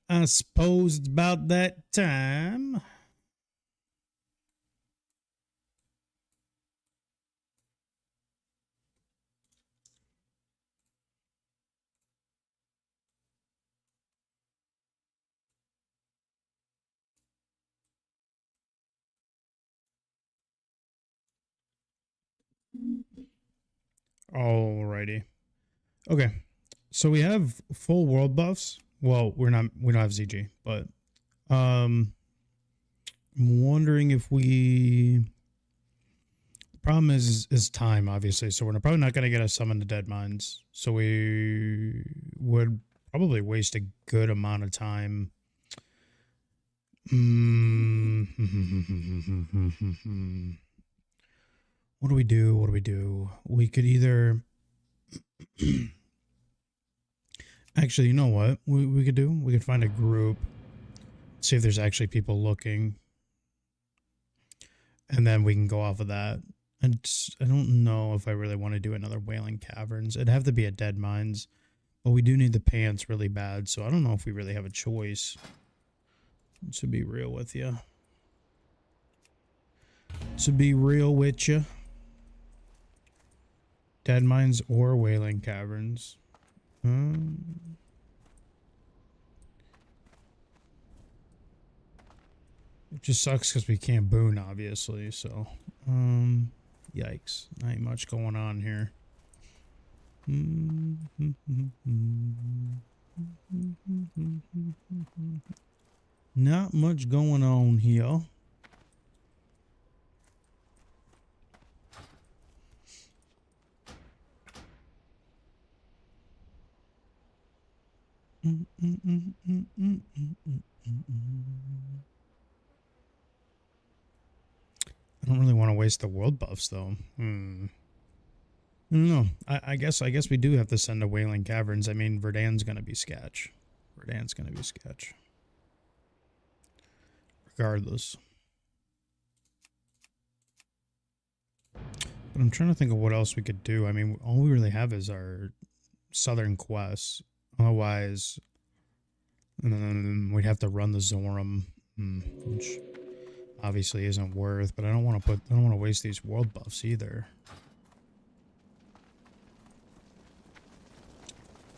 I suppose it's about that time. Alrighty. Okay. So we have full world buffs. Well, we don't have ZG, but I'm wondering if we, the problem is time, obviously. So we're probably not going to get a summon to Dead Mines. So we would probably waste a good amount of time. What do we do? What do we do? We could either actually, you know what we could do? We could find a group, see if there's actually people looking, and then we can go off of that. I don't know if I really want to do another Wailing Caverns. It'd have to be at Dead Mines, but we do need the pants really bad, so I don't know if we really have a choice. To be real with you. To be real with you. Dead Mines or Wailing Caverns. It just sucks because we can't boon, obviously, so yikes. Not ain't much going on here. Not much going on here. I don't really want to waste the world buffs though. I don't know. I guess we do have to send a Wailing Caverns. I mean, Verdan's gonna be sketch. Regardless. But I'm trying to think of what else we could do. I mean, all we really have is our southern quests. Otherwise, we'd have to run the Zoram, which obviously isn't worth. But I don't want to waste these world buffs either.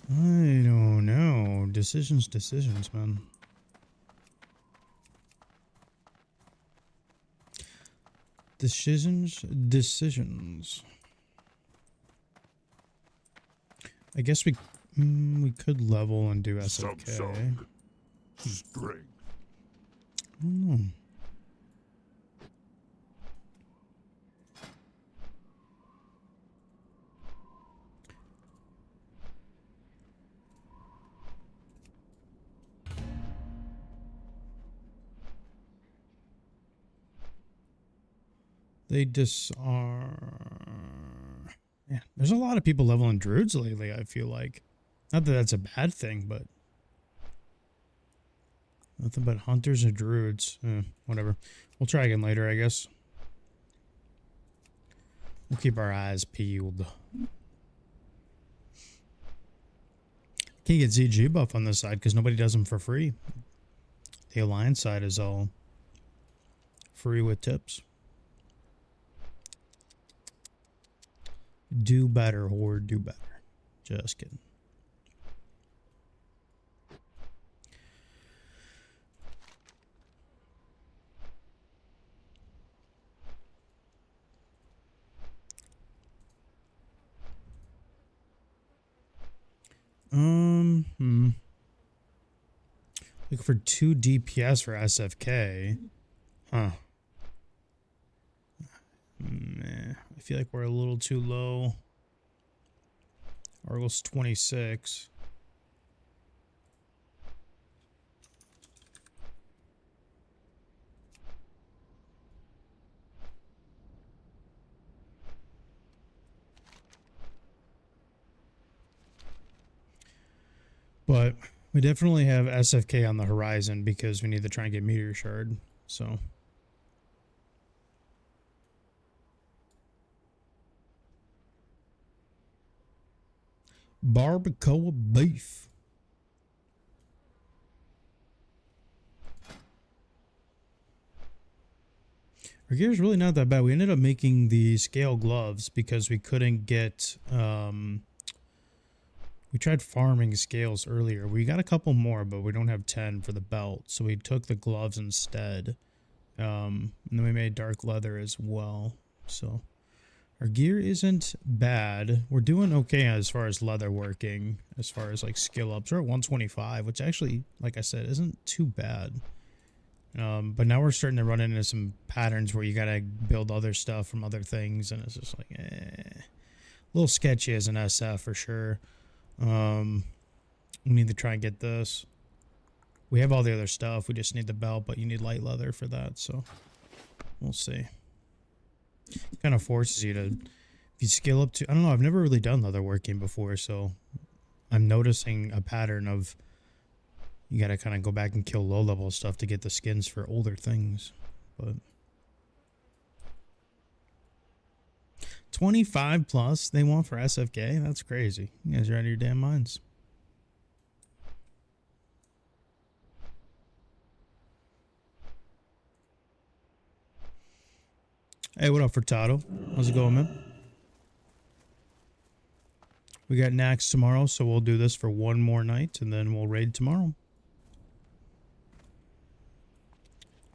I don't know. Decisions, man. Decisions. I guess we could level and do SFK. Strength. I don't know. They disarm. Yeah, there's a lot of people leveling druids lately, I feel like. Not that that's a bad thing, but nothing but hunters and druids. Whatever. We'll try again later, I guess. We'll keep our eyes peeled. Can't get ZG buff on this side because nobody does them for free. The Alliance side is all free with tips. Do better, Horde. Do better. Just kidding. Look for 2 DPS for SFK. Huh. Nah, I feel like we're a little too low. Argle's 26. But we definitely have SFK on the horizon because we need to try and get Meteor Shard. So. Barbacoa beef. Our gear's really not that bad. We ended up making the scale gloves because we couldn't get... we tried farming scales earlier. We got a couple more, but we don't have 10 for the belt. So we took the gloves instead. And then we made dark leather as well. So our gear isn't bad. We're doing okay as far as leather working. As far as like skill ups. We're at 125, which actually, like I said, isn't too bad. But now we're starting to run into some patterns where you gotta build other stuff from other things, and it's just like, a little sketchy as an SF for sure. We need to try and get this. We have all the other stuff. We just need the belt, but you need light leather for that, so we'll see. It kind of forces you to, if you skill up to, I don't know, I've never really done leather working before, so I'm noticing a pattern of you gotta kind of go back and kill low level stuff to get the skins for older things. But 25 plus they want for SFK? That's crazy. You guys are out of your damn minds. Hey, what up, Furtado? How's it going, man? We got Naxx tomorrow, so we'll do this for one more night, and then we'll raid tomorrow.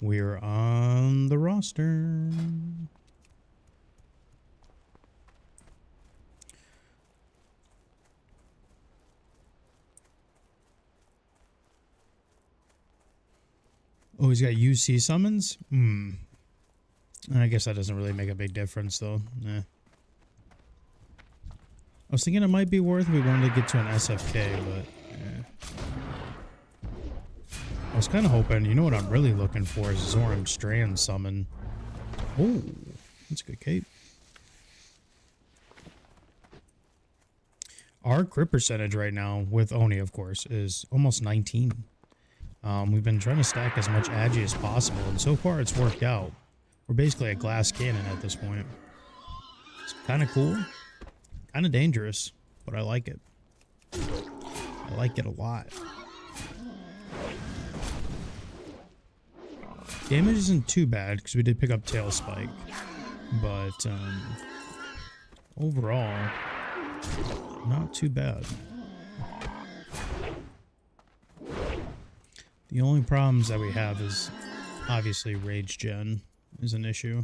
We're on the roster. Oh, he's got UC summons? I guess that doesn't really make a big difference, though. Nah. I was thinking it might be worth if we wanted to get to an SFK, but... I was kind of hoping, you know what I'm really looking for is Zoram Strand summon. Oh, that's a good cape. Our crit percentage right now, with Oni of course, is almost 19. We've been trying to stack as much agi as possible, and so far it's worked out. We're basically a glass cannon at this point. It's kind of cool, kind of dangerous, but I like it. I like it a lot. Damage isn't too bad because we did pick up Tail Spike, but overall, not too bad. The only problems that we have is obviously Rage Gen is an issue.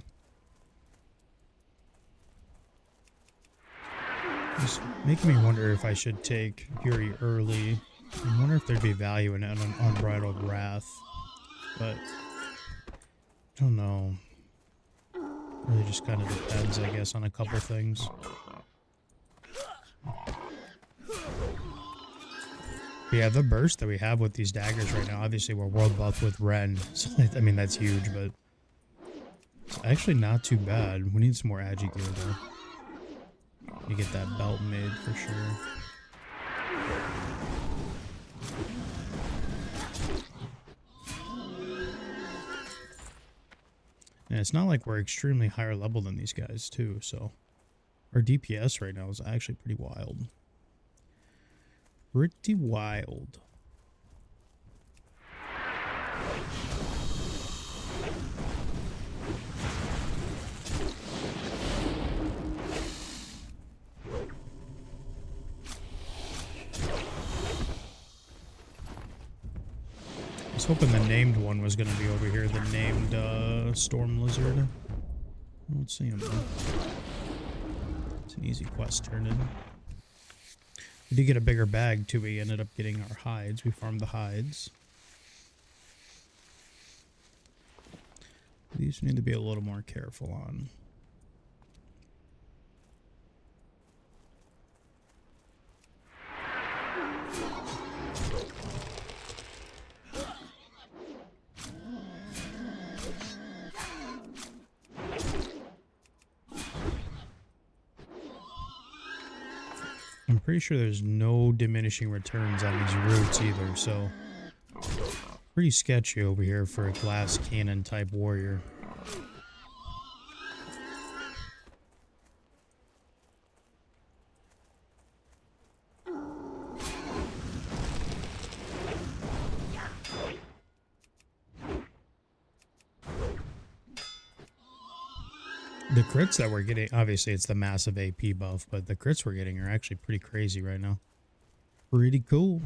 It's making me wonder if I should take Fury early. I wonder if there'd be value in an Unbridled Wrath, but I don't know. Really just kind of depends, I guess, on a couple things. But yeah, the burst that we have with these daggers right now, obviously we're world buffed with Ren, so I mean that's huge, but it's actually not too bad. We need some more agi gear though. You get that belt made for sure. And it's not like we're extremely higher level than these guys too, so our DPS right now is actually pretty wild. Pretty wild. I was hoping the named one was going to be over here, the named Storm Lizard. I don't see him though. It's an easy quest turned in. We did get a bigger bag too. We ended up getting our hides. We farmed the hides. These we need to be a little more careful on. I'm pretty sure there's no diminishing returns on these roots either, so pretty sketchy over here for a glass cannon type warrior. The crits that we're getting, obviously it's the massive AP buff, but the crits we're getting are actually pretty crazy right now. Pretty cool.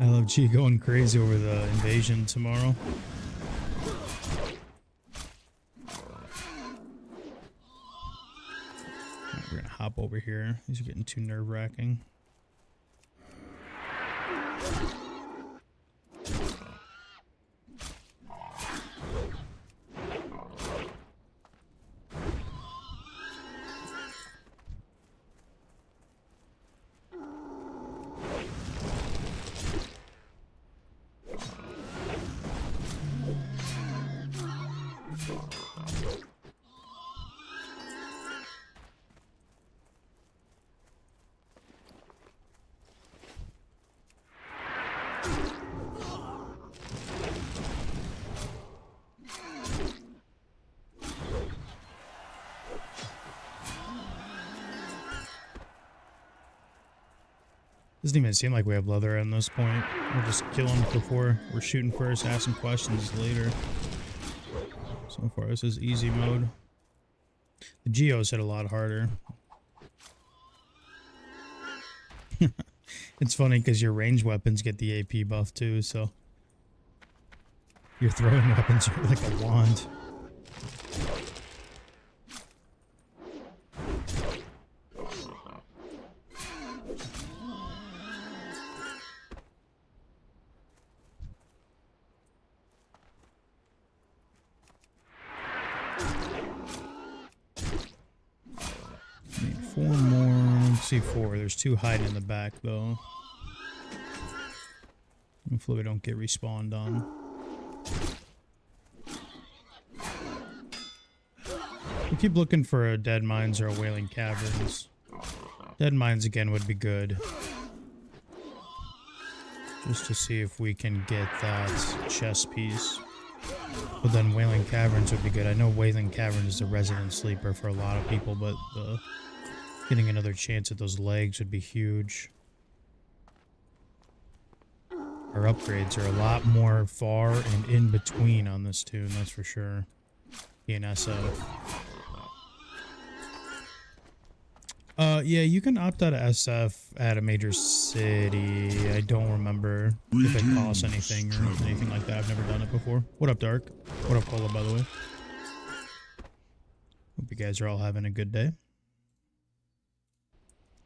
LFG going crazy over the invasion tomorrow. Right, we're gonna hop over here. These are getting too nerve-wracking. Doesn't even seem like we have leather at this point. We'll just kill him before we're shooting first, asking questions later. So far, this is easy mode. The Geos hit a lot harder. It's funny because your ranged weapons get the AP buff too, so your throwing weapons are like a wand. Four more. Let's see, four. There's two hiding in the back, though. Hopefully we don't get respawned on. We keep looking for a Dead Mines or a Wailing Caverns. Dead Mines again would be good. Just to see if we can get that chest piece. But then Wailing Caverns would be good. I know Wailing Caverns is a resident sleeper for a lot of people, but getting another chance at those legs would be huge. Our upgrades are a lot more far and in between on this tune, that's for sure. In SF. Yeah, you can opt out of SF at a major city. I don't remember if it costs anything or anything like that. I've never done it before. What up, Dark? What up, Cola, by the way? Hope you guys are all having a good day.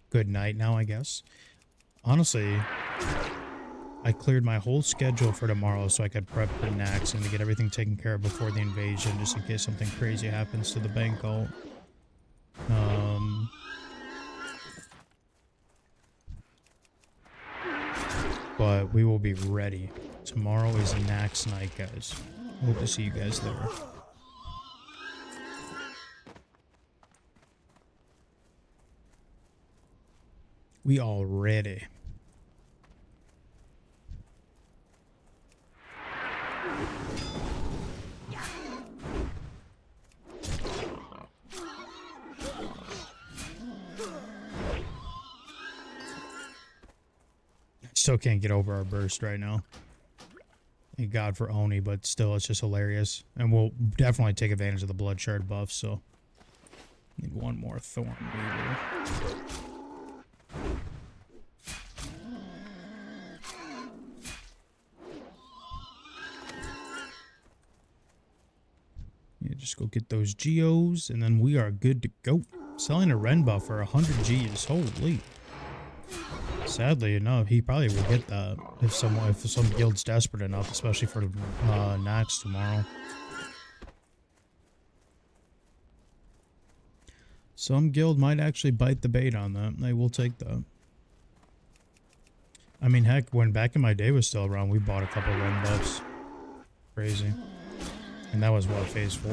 Good night now, I guess. Honestly, I cleared my whole schedule for tomorrow so I could prep for Naxx and to get everything taken care of before the invasion, just in case something crazy happens to the bank alt. But we will be ready. Tomorrow is Naxx night, guys. Hope to see you guys there. We all ready. Still can't get over our burst right now. Thank God for Oni, but still, it's just hilarious. And we'll definitely take advantage of the blood shard buff, so. Need one more thorn weaver. Yeah, just go get those geos, and then we are good to go. Selling a Ren buff for 100 Gs. Holy. Sadly enough, he probably will get that if some guild's desperate enough, especially for Naxx tomorrow. Some guild might actually bite the bait on that. They will take that. I mean, heck, when Back in My Day was still around, we bought a couple Ren buffs. Crazy. And that was what, phase 4?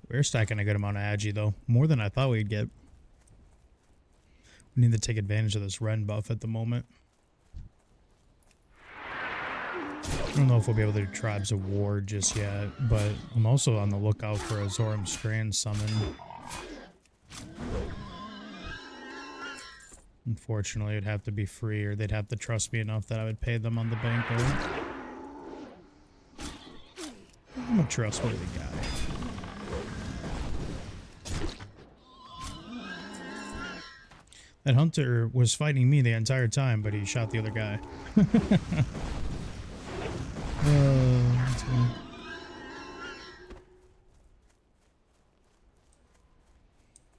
We're stacking a good amount of agi though. More than I thought we'd get. We need to take advantage of this Ren buff at the moment. I don't know if we'll be able to do Tribes of War just yet, but I'm also on the lookout for a Zoram Strand summon. Unfortunately, it'd have to be free, or they'd have to trust me enough that I would pay them on the bankroll. I'm a trustworthy guy. That hunter was fighting me the entire time, but he shot the other guy. That's funny.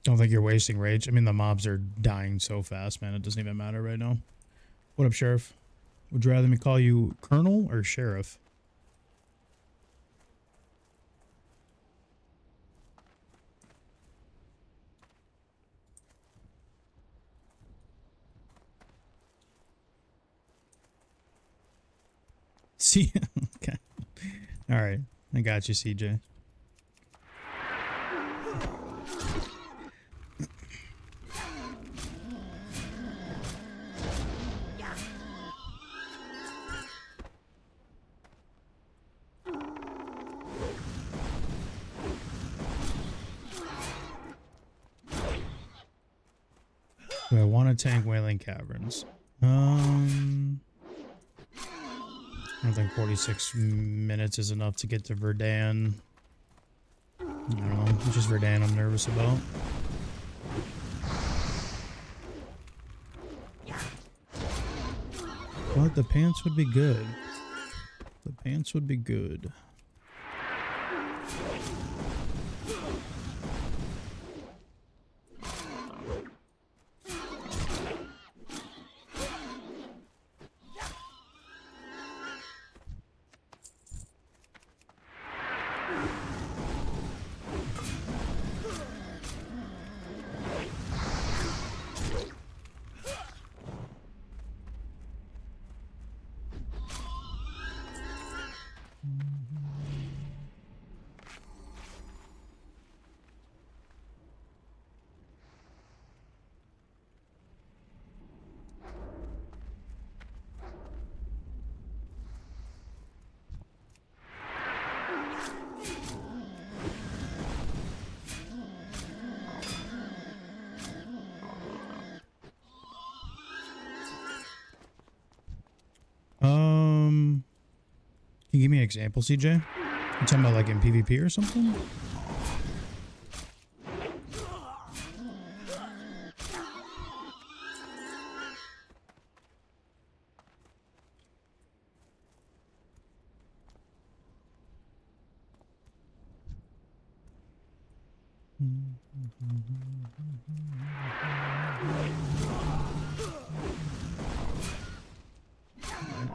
Don't think you're wasting rage. I mean, the mobs are dying so fast, man. It doesn't even matter right now. What up, Sheriff? Would you rather me call you Colonel or Sheriff? See, okay. All right. I got you, CJ. Do I want to tank Wailing Caverns? I don't think 46 minutes is enough to get to Verdan. I don't know. It's just Verdan I'm nervous about. But the pants would be good. The pants would be good. Can you give me an example, CJ? You talking about like in PvP or something?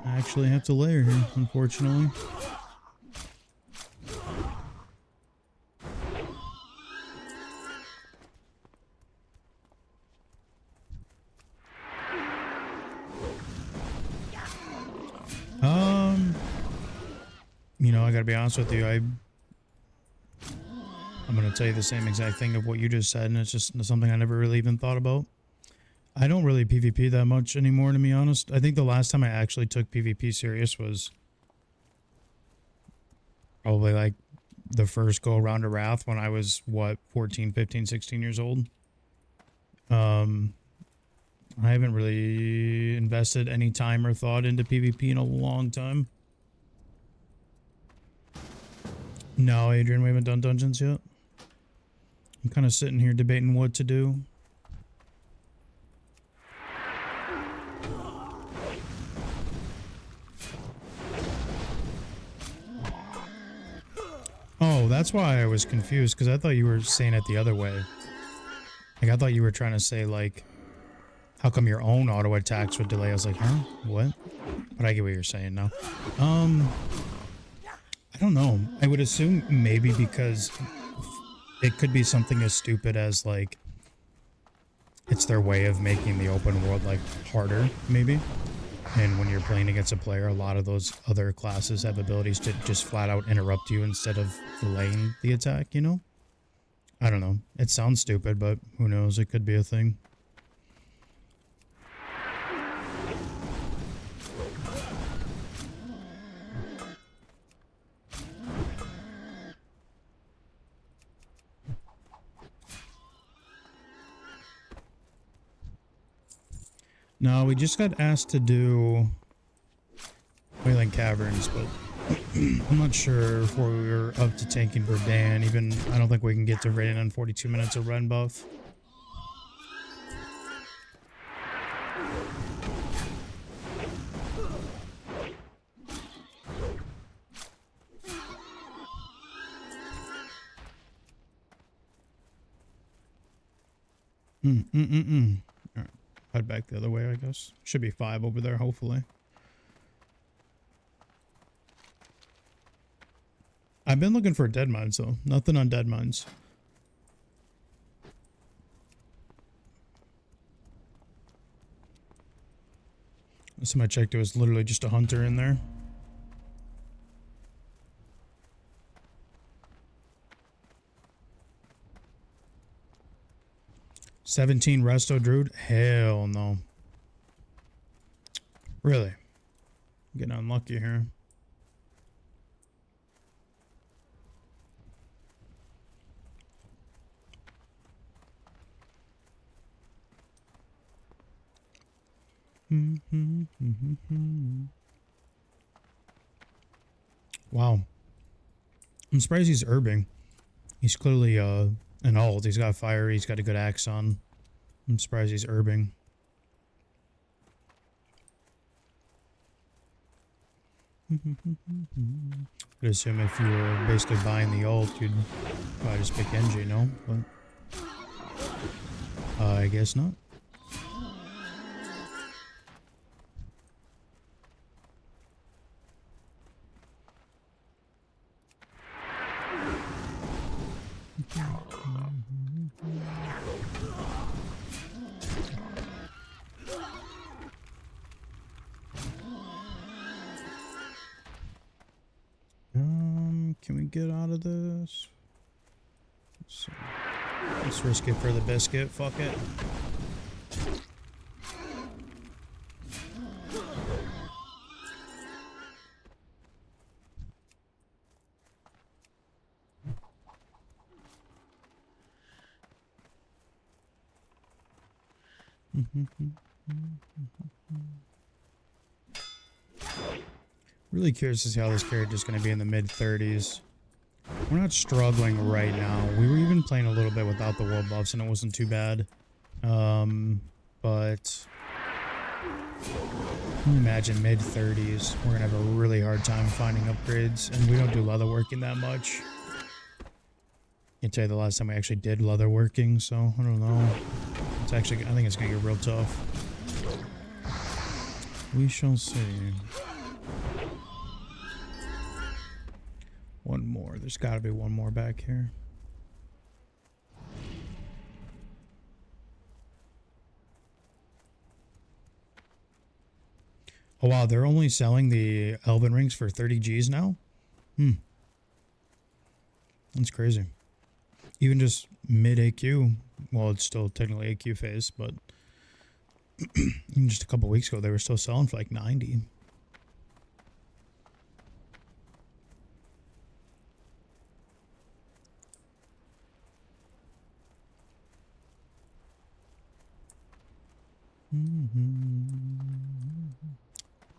I actually have to layer here, unfortunately. You know, I gotta be honest with you, I'm gonna tell you the same exact thing of what you just said, and it's just something I never really even thought about. I don't really PvP that much anymore, to be honest. I think the last time I actually took PvP serious was probably like the first go around of Wrath when I was, what, 14, 15, 16 years old. I haven't really invested any time or thought into PvP in a long time. No, Adrian, we haven't done dungeons yet. I'm kind of sitting here debating what to do. Oh, that's why I was confused, because I thought you were saying it the other way. Like, I thought you were trying to say, like, how come your own auto attacks would delay? I was like, huh? What? But I get what you're saying now. I don't know. I would assume maybe because it could be something as stupid as, like, it's their way of making the open world, like, harder, maybe. And when you're playing against a player, a lot of those other classes have abilities to just flat out interrupt you instead of delaying the attack, you know? I don't know. It sounds stupid, but who knows? It could be a thing. No, we just got asked to do Wailing Caverns, but I'm not sure if we're up to tanking for Dan. Even, I don't think we can get to Raiden on 42 minutes of Ren buff. Alright, head back the other way, I guess. Should be 5 over there, hopefully. I've been looking for dead mines, though. Nothing on dead mines. Last time I checked, it was literally just a hunter in there. $17 resto druid? Hell no. Really? I'm getting unlucky here. Wow. I'm surprised he's herbing. He's clearly an ult. He's got fire. He's got a good axe on. I'm surprised he's herbing. I'd assume if you were basically buying the ult, you'd probably just pick Genji, no? But I guess not. Can we get out of this? Let's risk it for the biscuit. Fuck it. Really curious to see how this character is going to be in the mid-30s. We're not struggling right now. We were even playing a little bit without the world buffs, and it wasn't too bad. But imagine mid-30s. We're going to have a really hard time finding upgrades, and we don't do leather working that much. I can tell you the last time we actually did leather working, so I don't know. It's actually, I think it's going to get real tough. We shall see. One more. There's got to be one more back here. Oh wow, they're only selling the Elven rings for 30 Gs now? That's crazy. Even just mid AQ, well, it's still technically AQ phase, but even just a couple weeks ago, they were still selling for like 90.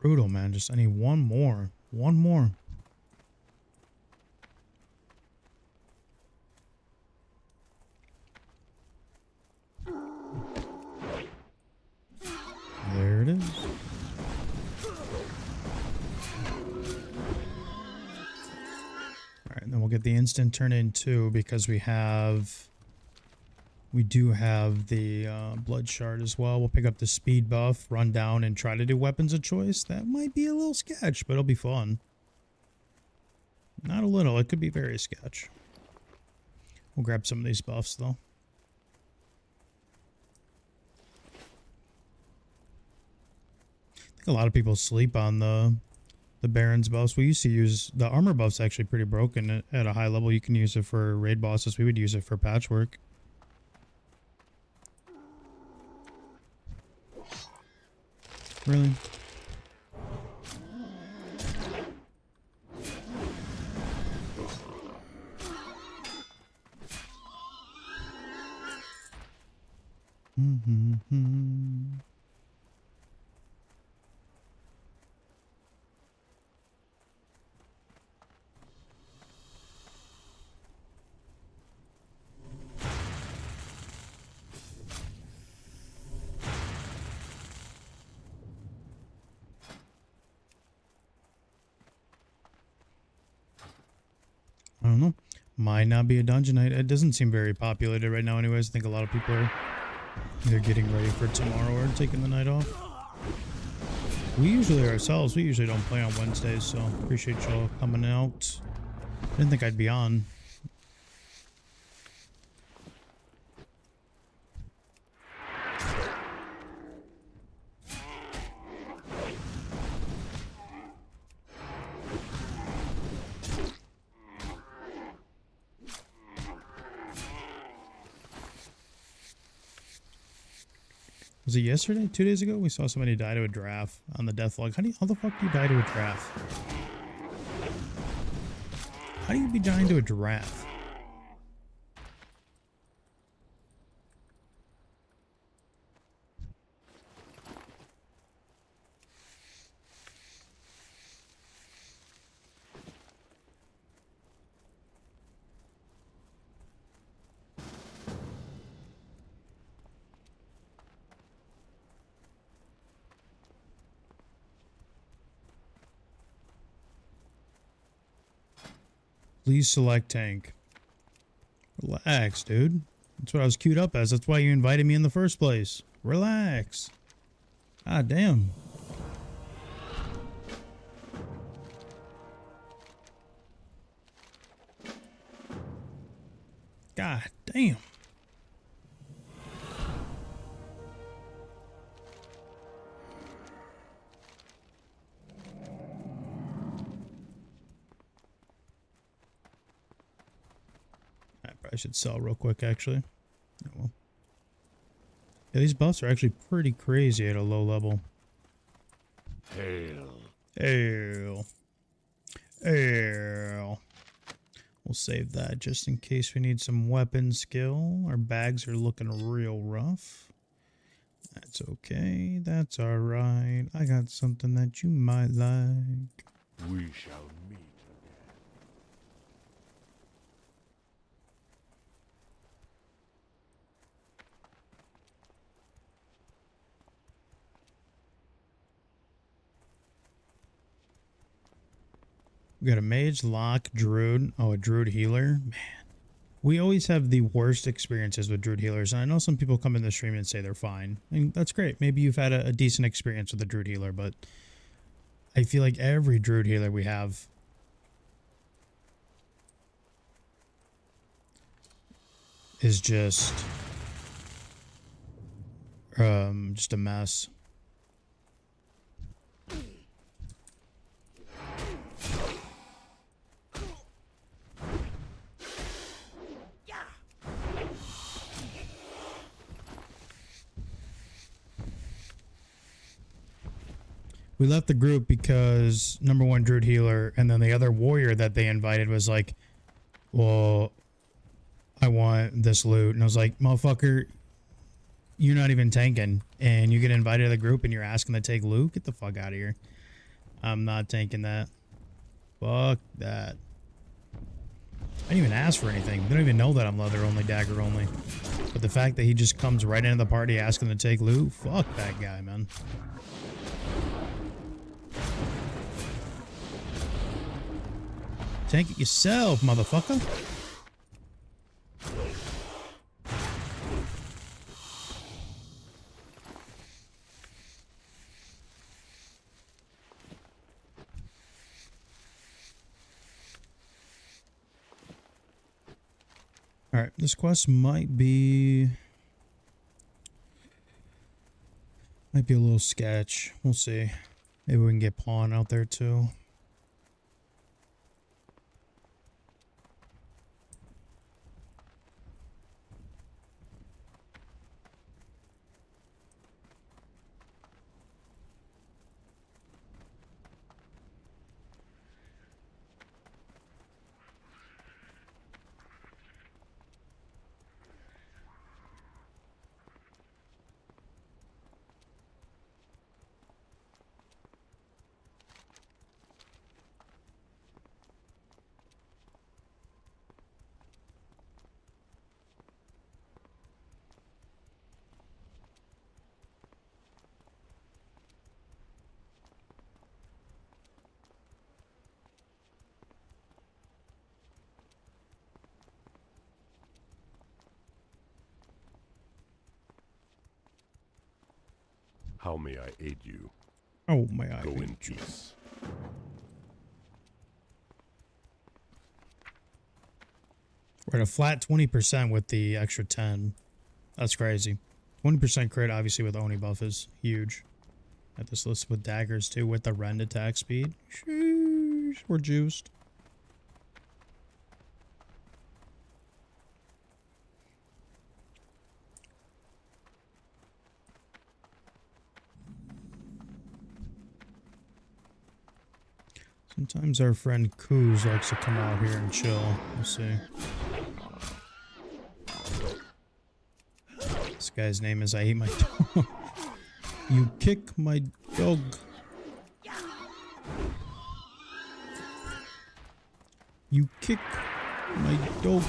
Brutal, man. Just I need one more. One more. There it is. Alright, and then we'll get the instant turn in too, because we do have the blood shard as well. We'll pick up the speed buff, run down, and try to do weapons of choice. That might be a little sketch, but it'll be fun. Not a little, it could be very sketch. We'll grab some of these buffs though. I think a lot of people sleep on the Baron's buffs. We used to use the armor buff's actually pretty broken at a high level. You can use it for raid bosses. We would use it for patchwork. Really? I don't know. Might not be a dungeon night. It doesn't seem very populated right now anyways. I think a lot of people are either getting ready for tomorrow or taking the night off. We usually don't play on Wednesdays, so appreciate y'all coming out. I didn't think I'd be on. Was it yesterday? 2 days ago? We saw somebody die to a draft on the death log. How the fuck do you die to a draft? How do you be dying to a draft? Please select tank. Relax, dude. That's what I was queued up as. That's why you invited me in the first place. Relax. Ah, damn. God damn. I should sell real quick, actually. Oh, well. Yeah, these buffs are actually pretty crazy at a low level. Hail. Hail. Hail. We'll save that just in case we need some weapon skill. Our bags are looking real rough. That's okay. That's alright. I got something that you might like. We shall meet again. We got a mage, lock, druid. Oh, a druid healer. Man, we always have the worst experiences with druid healers. And I know some people come in the stream and say they're fine. And that's great. Maybe you've had a decent experience with a druid healer, but I feel like every druid healer we have is just a mess. We left the group because number one druid healer and then the other warrior that they invited was like, well, I want this loot. And I was like, motherfucker, you're not even tanking and you get invited to the group and you're asking to take loot? Get the fuck out of here. I'm not tanking that. Fuck that. I didn't even ask for anything. They don't even know that I'm leather only, dagger only. But the fact that he just comes right into the party asking to take loot, fuck that guy, man. tank it yourself, motherfucker. Alright, this quest might be a little sketch. We'll see. Maybe we can get Pawn out there too. How may I aid you? Oh my god. Go in peace. We're at a flat 20% with the extra 10. That's crazy. 20% crit, obviously, with Oni buff is huge. At this list with daggers, too, with the rend attack speed. Sheesh, we're juiced. Sometimes our friend Coos likes to come out here and chill. We'll see. This guy's name is I Eat My Dog. You kick my dog. You kick my dog.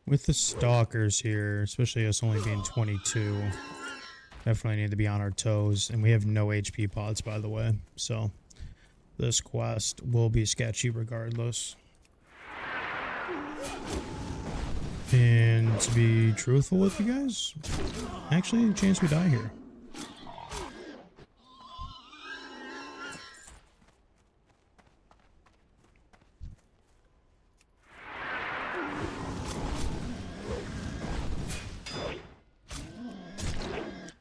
With the stalkers here, especially us only being 22, definitely need to be on our toes. And we have no HP pods, by the way. So this quest will be sketchy regardless. And to be truthful with you guys, actually, a chance we die here.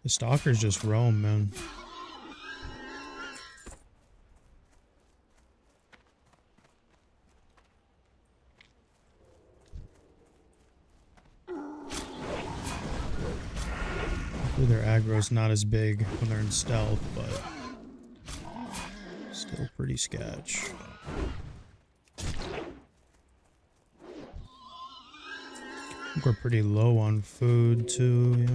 The stalkers just roam, man. Hopefully their aggro's not as big when they're in stealth, but still pretty sketch. I think we're pretty low on food too, yeah.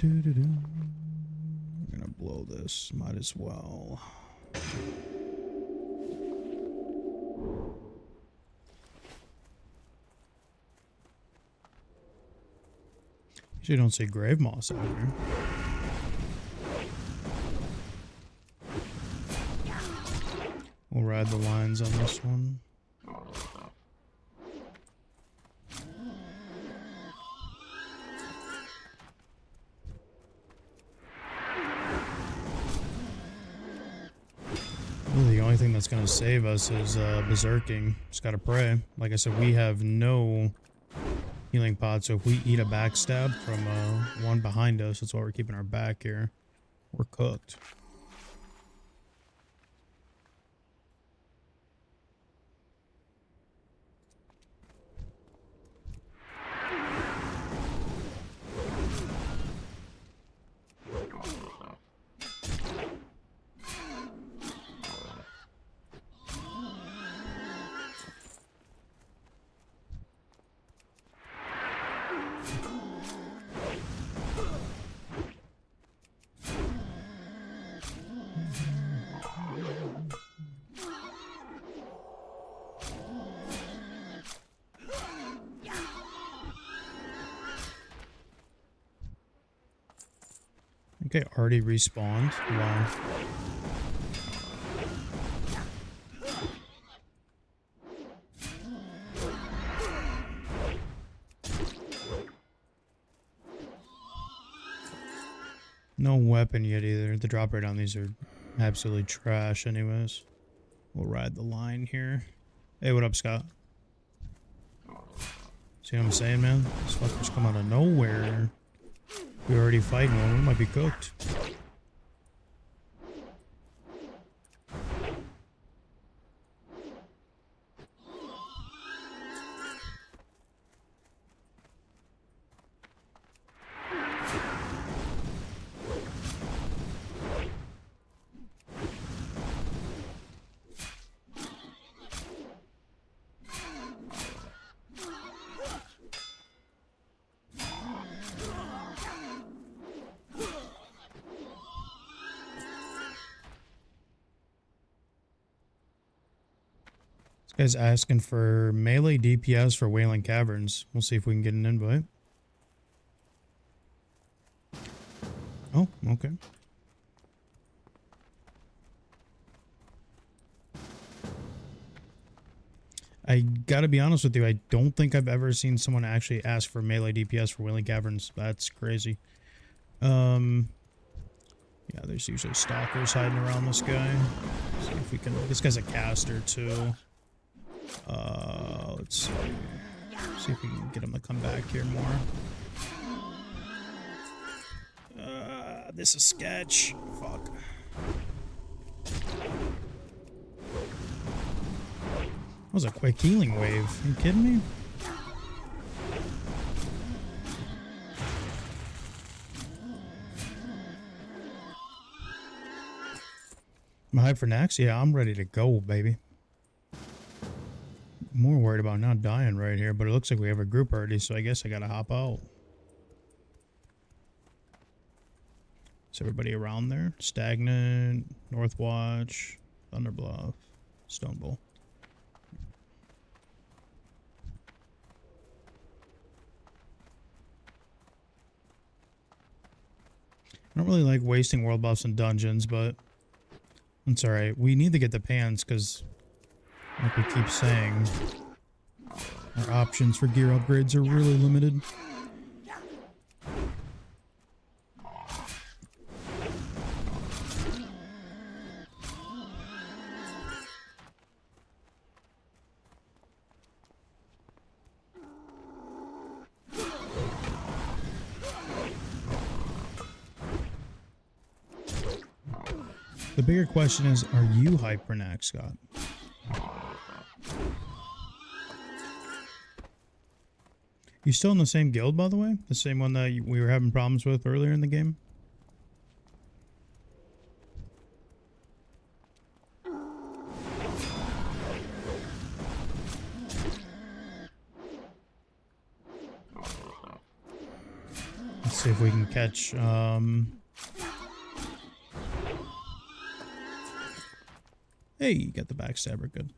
I'm gonna blow this, might as well. Usually don't see grave moss out here. We'll ride the lines on this one. The only thing that's going to save us is berserking. Just got to pray. Like I said, we have no healing pod, so if we eat a backstab from one behind us, that's why we're keeping our back here. We're cooked. Okay, already respawned. Wow. No weapon yet either. The drop rate on these are absolutely trash anyways. We'll ride the line here. Hey, what up, Scott? See what I'm saying, man? These fuckers come out of nowhere. We're already fighting one. We might be cooked. This guy's asking for melee DPS for Wailing Caverns. We'll see if we can get an invite. Oh, okay. I gotta be honest with you, I don't think I've ever seen someone actually ask for melee DPS for Wailing Caverns. That's crazy. Yeah, there's usually stalkers hiding around this guy. See if we can. This guy's a caster too. Let's see if we can get him to come back here more. This is sketch. Fuck. That was a quick healing wave. Are you kidding me? I'm hyped for Naxx? Yeah, I'm ready to go, baby. More worried about not dying right here, but it looks like we have a group already, so I guess I gotta hop out. Is everybody around there? Stagnant, Northwatch, Thunderbluff, Stonebowl. I don't really like wasting world buffs in dungeons, but it's alright. We need to get the pans, because like we keep saying, our options for gear upgrades are really limited. The bigger question is, are you hyped for Naxx, Scott? You still in the same guild, by the way? The same one that we were having problems with earlier in the game? Let's see if we can catch, Hey, you got the backstabber, good.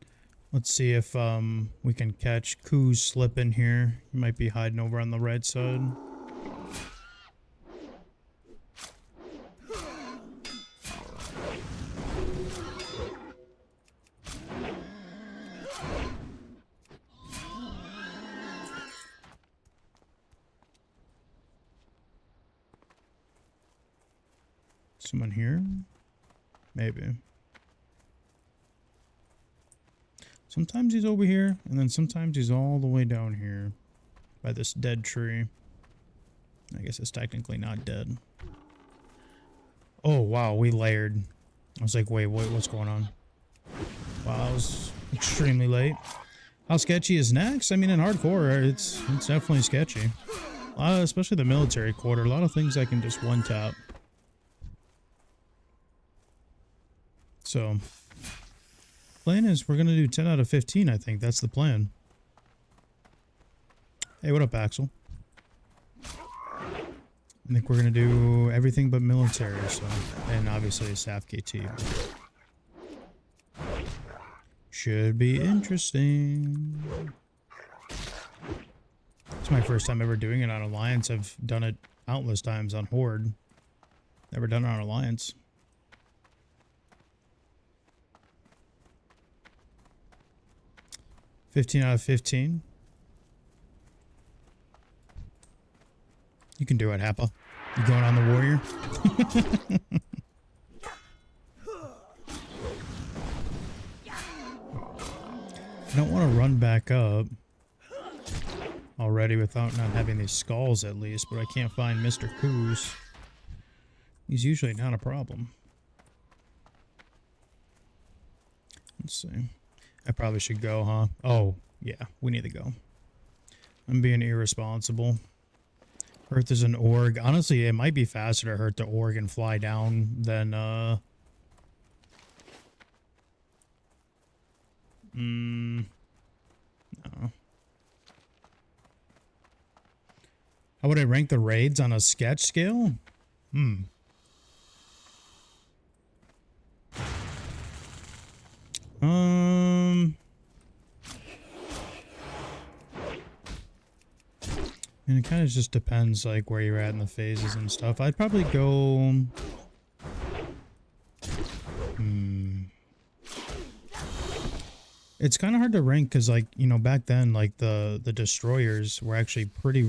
Let's see if we can catch Koo's slipping here. He might be hiding over on the right side. Someone here? Maybe. Sometimes he's over here, and then sometimes he's all the way down here by this dead tree. I guess it's technically not dead. Oh, wow, we layered. I was like, wait, what's going on? Wow, I was extremely late. How sketchy is Naxx? I mean, in hardcore, it's definitely sketchy. Especially the military quarter. A lot of things I can just one-tap. So, plan is we're going to do 10 out of 15, I think. That's the plan. Hey, what up, Axel? I think we're going to do everything but military, so... And obviously a staff KT. Should be interesting. It's my first time ever doing it on Alliance. I've done it countless times on Horde. Never done it on Alliance. $15 out of 15. You can do it, Happa. You going on the warrior? I don't want to run back up already without not having these skulls at least, but I can't find Mr. Coos. He's usually not a problem. Let's see. I probably should go, huh? Oh, yeah, we need to go. I'm being irresponsible. Earth is an org. Honestly, it might be faster to hurt the org and fly down than, no. How would I rank the raids on a sketch scale? And it kind of just depends, like, where you're at in the phases and stuff. I'd probably go... It's kind of hard to rank because, like, you know, back then, like, the destroyers were actually pretty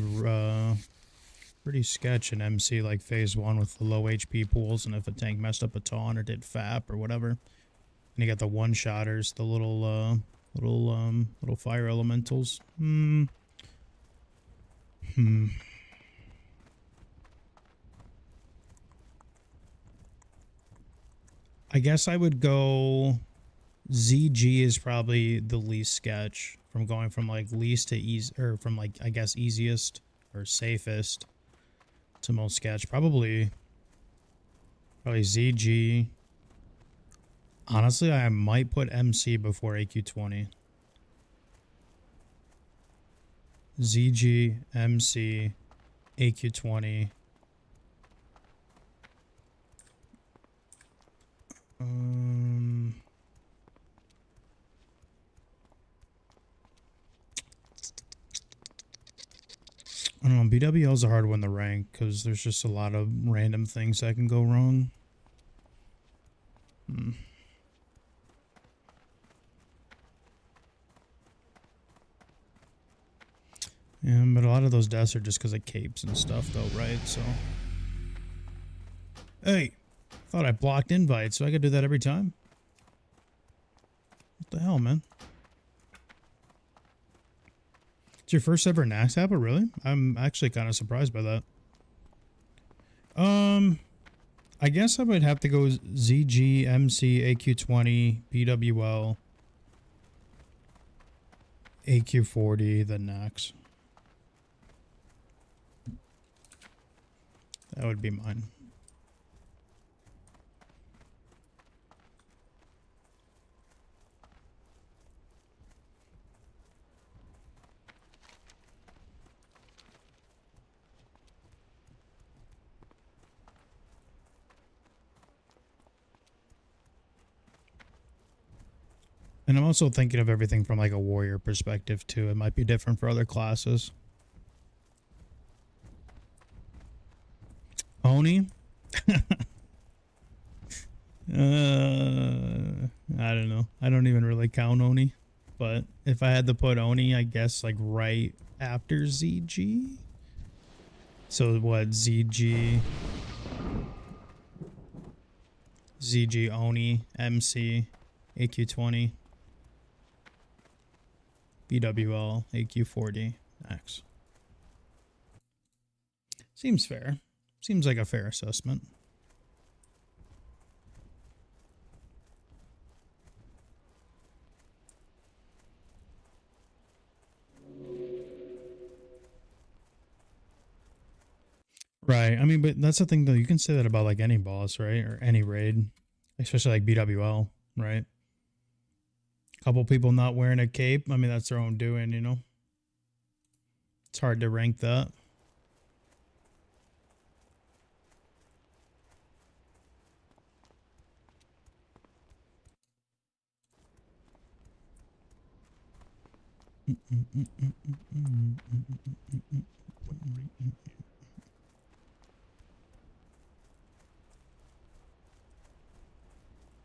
sketch in MC, like, phase 1 with the low HP pools, and if a tank messed up a taunt or did FAP or whatever. And you got the one-shotters, the little fire elementals. I guess I would go... ZG is probably the least sketch, from going from like least to easy, or from like, I guess, easiest or safest to most sketch. Probably ZG. Honestly, I might put MC before AQ20. ZG, MC, AQ20. I don't know, BWL is a hard one to rank because there's just a lot of random things that can go wrong. Yeah, but a lot of those deaths are just because of capes and stuff though, right? So... Hey! Thought I blocked invites, so I could do that every time? What the hell, man? It's your first ever Naxx app, really? I'm actually kind of surprised by that. I guess I would have to go ZG, MC, AQ20, BWL, AQ40, then Naxx. That would be mine. And I'm also thinking of everything from like a warrior perspective too. It might be different for other classes. Oni? I don't know. I don't even really count Oni. But if I had to put Oni, I guess like right after ZG? So what, ZG, Oni, MC, AQ20. BWL, AQ40, Naxx. Seems fair. Seems like a fair assessment. Right. I mean, but that's the thing though. You can say that about like any boss, right? Or any raid, especially like BWL, right? Couple people not wearing a cape. I mean, that's their own doing, you know? It's hard to rank that.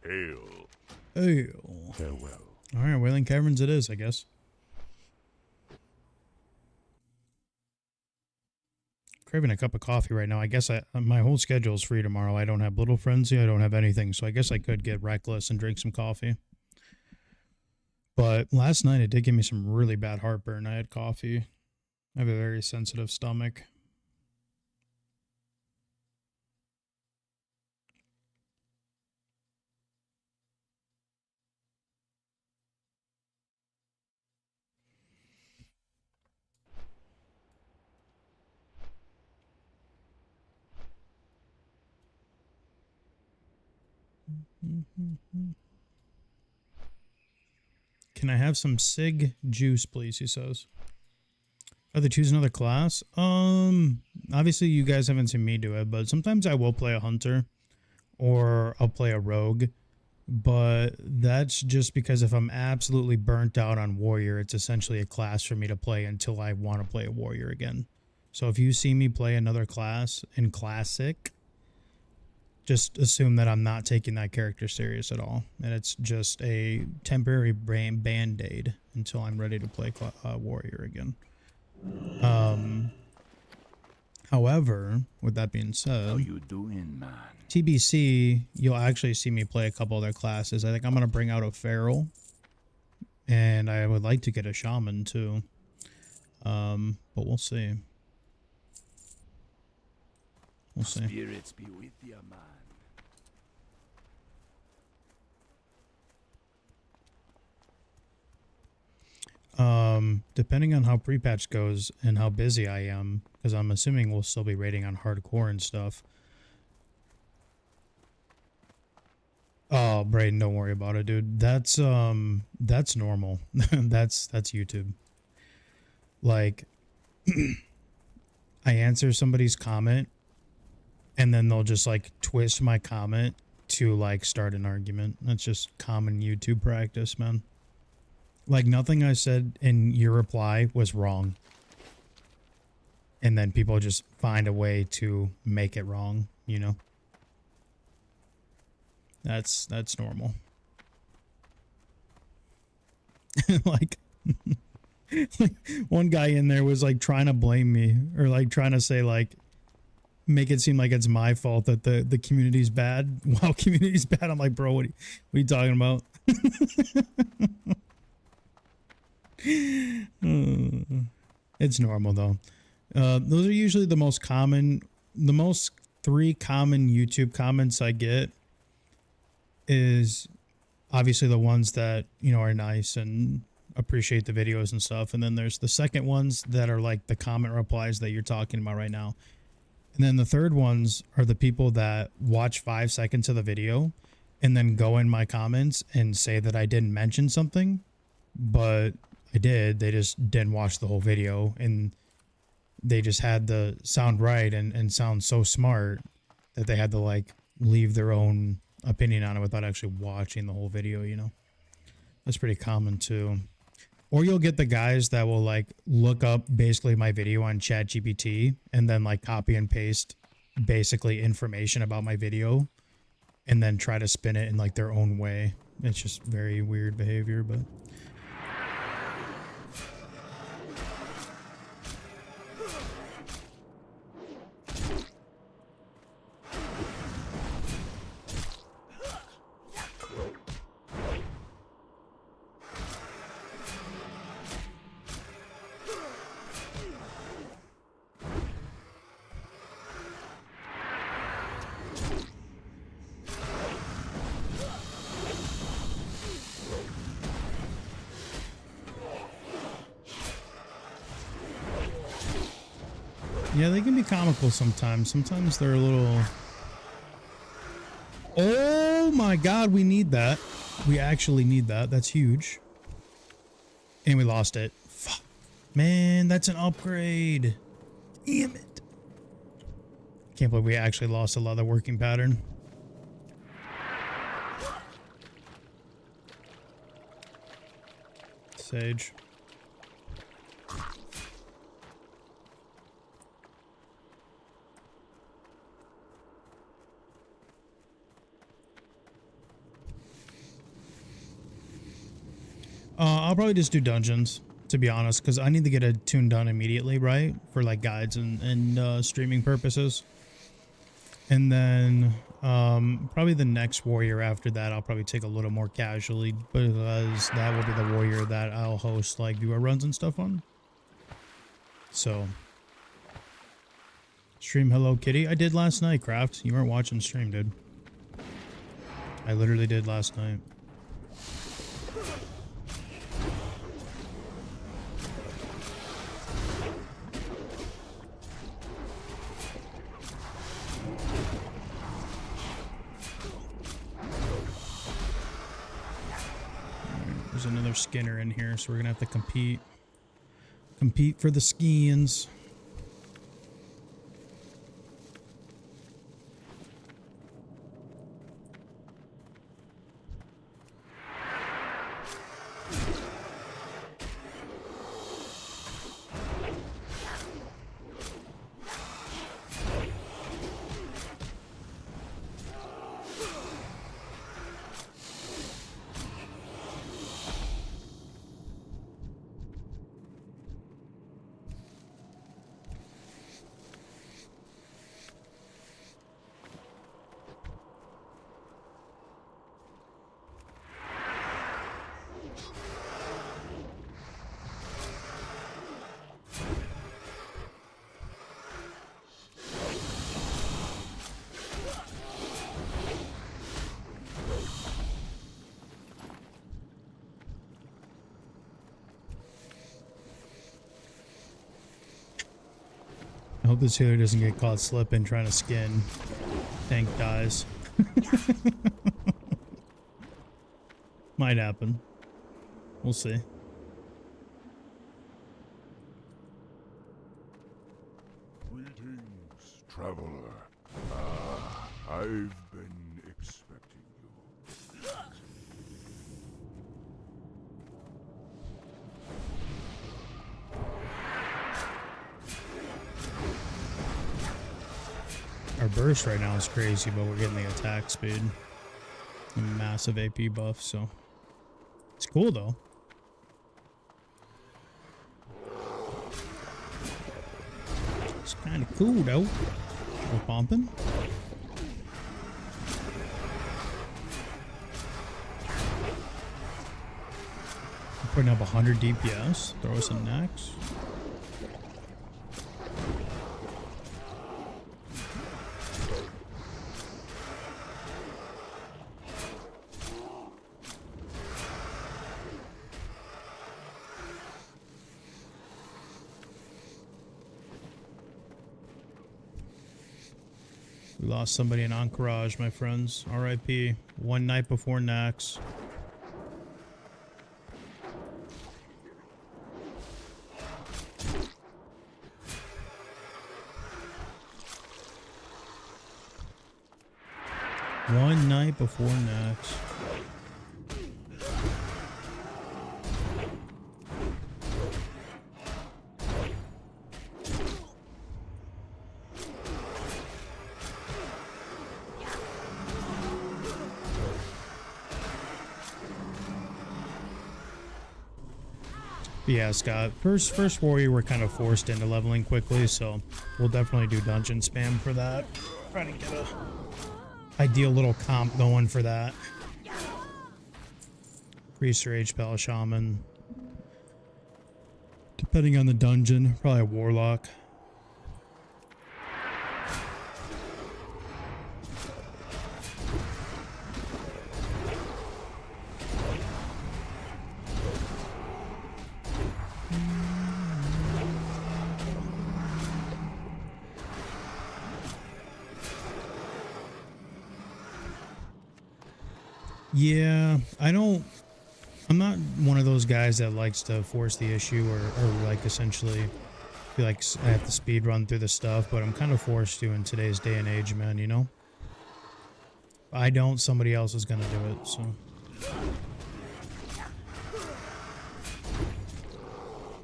Hail. Oh. Farewell. All right, Wailing Caverns it is, I guess. Craving a cup of coffee right now. I guess my whole schedule is free tomorrow. I don't have Little Frenzy. I don't have anything. So I guess I could get reckless and drink some coffee. But last night it did give me some really bad heartburn. I had coffee. I have a very sensitive stomach. Can I have some Sig juice, please? He says. Oh, they choose another class? Obviously you guys haven't seen me do it, but sometimes I will play a hunter or I'll play a rogue. But that's just because if I'm absolutely burnt out on warrior, it's essentially a class for me to play until I want to play a warrior again. So if you see me play another class in classic, just assume that I'm not taking that character serious at all. And it's just a temporary band-aid until I'm ready to play warrior again. However, with that being said, How you doing, man? TBC, you'll actually see me play a couple other classes. I think I'm going to bring out a feral. And I would like to get a shaman too. But we'll see. We'll see. Spirits be with you, man. Depending on how pre-patch goes and how busy I am, because I'm assuming we'll still be raiding on hardcore and stuff. Oh, Brayden, don't worry about it, dude. That's normal. that's YouTube. Like, I answer somebody's comment, and then they'll just like twist my comment to like start an argument. That's just common YouTube practice, man. Like, nothing I said in your reply was wrong. And then people just find a way to make it wrong, you know? That's normal. like one guy in there was like trying to blame me, or like trying to say like, make it seem like it's my fault that the community's bad. Wow, community's bad. I'm like, bro, what are you talking about? It's normal though. Those are usually the most 3 common YouTube comments I get is obviously the ones that, you know, are nice and appreciate the videos and stuff. And then there's the second ones that are like the comment replies that you're talking about right now. And then the third ones are the people that watch 5 seconds of the video and then go in my comments and say that I didn't mention something, but I did. They just didn't watch the whole video, and they just had the sound right and sound so smart that they had to like leave their own opinion on it without actually watching the whole video, you know? That's pretty common too. Or you'll get the guys that will like look up basically my video on ChatGPT and then like copy and paste basically information about my video and then try to spin it in like their own way. It's just very weird behavior, but yeah, they can be comical sometimes. Sometimes they're a little... Oh my god, we need that. We actually need that. That's huge. And we lost it. Fuck. Man, that's an upgrade. Damn it. Can't believe we actually lost a lot of the working pattern. Sage. I'll probably just do dungeons, to be honest, because I need to get a tune done immediately, right? For like guides and streaming purposes. And then probably the next warrior after that, I'll probably take a little more casually because that will be the warrior that I'll host like viewer runs and stuff on. So stream Hello Kitty. I did last night, Craft. You weren't watching stream, dude. I literally did last night. There's another Skinner in here, so we're gonna have to compete for the skins. I hope this healer doesn't get caught slipping trying to skin. Tank dies. Might happen. We'll see. Greetings, traveler. I've been expecting you. Our burst right now is crazy, but we're getting the attack speed. A massive AP buff, so it's cool though. It's kind of cool though. We're pumping. We're putting up 100 DPS. Throw us a Naxx. We lost somebody in Encourage, my friends. RIP. One night before Naxx. One night before Naxx. Yeah, Scott. First warrior, we're kind of forced into leveling quickly, so we'll definitely do dungeon spam for that. Trying to get a ideal little comp going for that. Priest or H-Pal Shaman. Depending on the dungeon, probably a Warlock. Yeah, I'm not one of those guys that likes to force the issue or like essentially feel like I have to speed run through the stuff, but I'm kind of forced to in today's day and age, man, you know? If I don't, somebody else is gonna do it, so.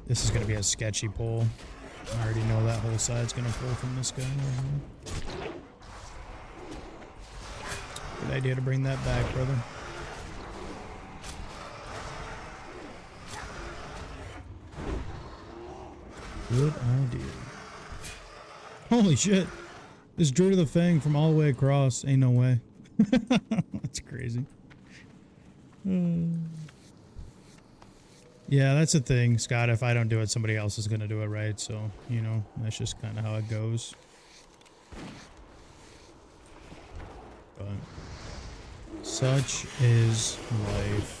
This is gonna be a sketchy pull. I already know that whole side's gonna pull from this guy right here. Good idea to bring that back, brother. Good idea. Holy shit. This Druid of the Fang from all the way across. Ain't no way. That's crazy. Yeah, that's the thing, Scott. If I don't do it, somebody else is going to do it, right? So, you know, that's just kind of how it goes. But such is life.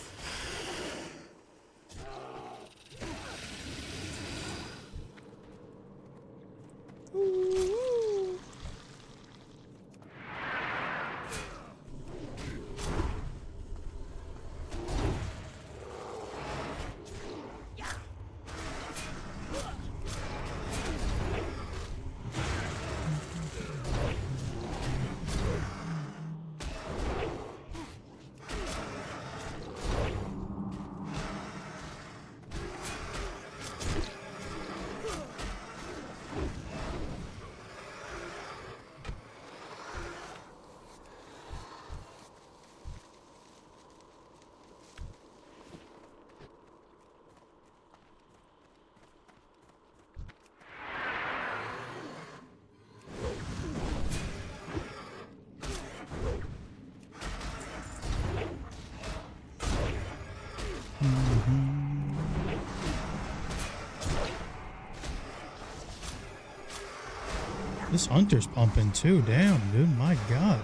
This hunter's pumping too. Damn, dude. My god.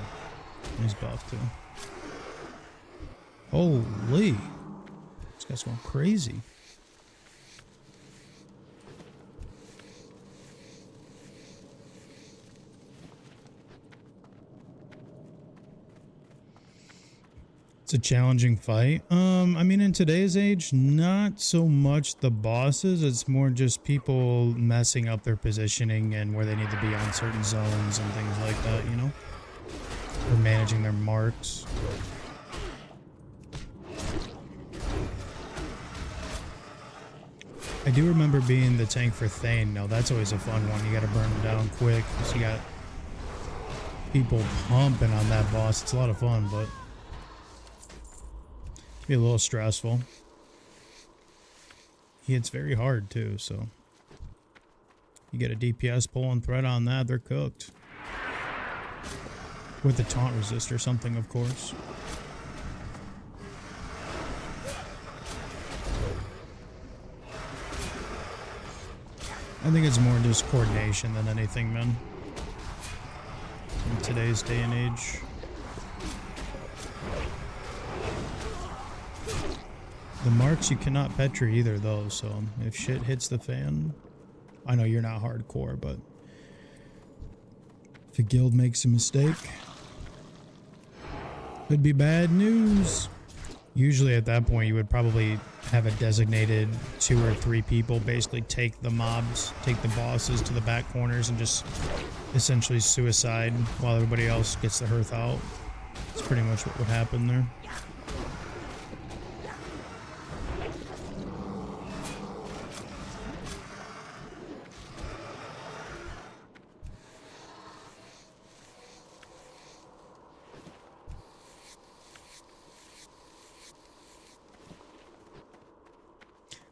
He's buffed too. Holy. This guy's going crazy. It's a challenging fight. I mean, in today's age, not so much the bosses. It's more just people messing up their positioning and where they need to be on certain zones and things like that, you know? Or managing their marks. I do remember being the tank for Thane. Now, that's always a fun one. You gotta burn them down quick, because you got people pumping on that boss. It's a lot of fun, but be a little stressful. He hits very hard too, so you get a DPS pull and threat on that, they're cooked. With the taunt resist or something, of course. I think it's more just coordination than anything, man. In today's day and age. The marks you cannot petri either, though, so if shit hits the fan, I know you're not hardcore, but if a guild makes a mistake, could be bad news. Usually at that point, you would probably have a designated 2 or 3 people basically take the mobs, take the bosses to the back corners and just essentially suicide while everybody else gets the hearth out. That's pretty much what would happen there.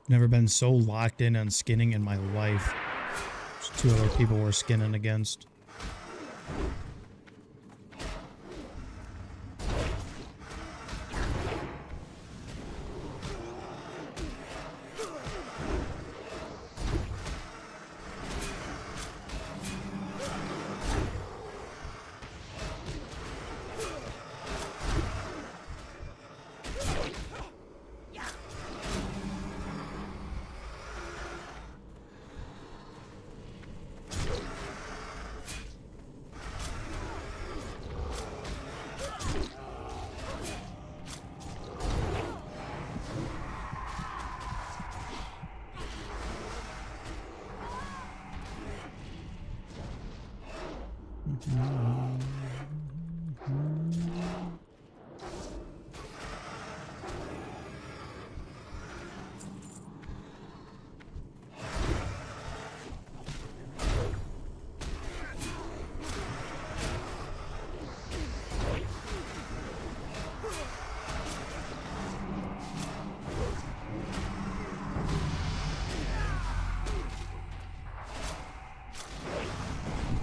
Never been so locked in on skinning in my life. There's 2 other people we're skinning against.